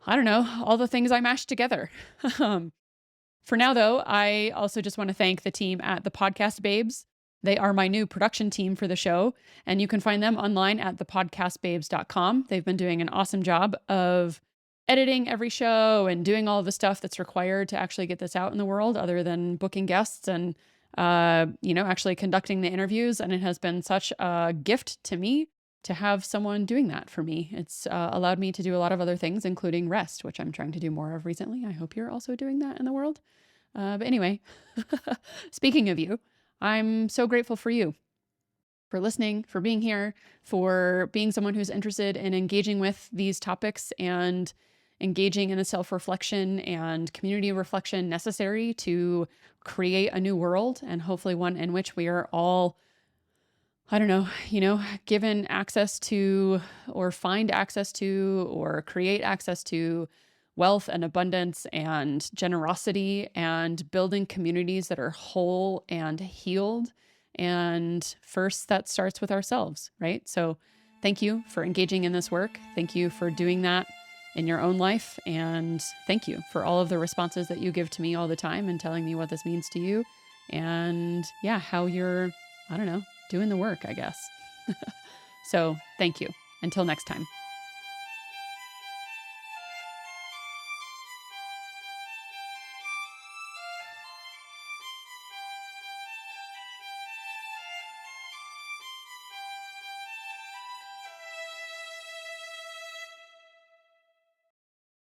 I don't know, all the things I mashed together. For now, though, I also just want to thank the team at the Podcast Babes. They are my new production team for the show, and you can find them online at thepodcastbabes.com. They've been doing an awesome job of editing every show and doing all the stuff that's required to actually get this out in the world, other than booking guests and, actually conducting the interviews. And it has been such a gift to me to have someone doing that for me. It's allowed me to do a lot of other things, including rest, which I'm trying to do more of recently. I hope you're also doing that in the world. But anyway, speaking of you, I'm so grateful for you, for listening, for being here, for being someone who's interested in engaging with these topics and engaging in the self-reflection and community reflection necessary to create a new world, and hopefully one in which we are all, I don't know, given access to or find access to or create access to wealth and abundance and generosity and building communities that are whole and healed. And first, that starts with ourselves, right? So thank you for engaging in this work. Thank you for doing that in your own life. And thank you for all of the responses that you give to me all the time and telling me what this means to you. And yeah, how you're, I don't know, doing the work, I guess. So thank you. Until next time.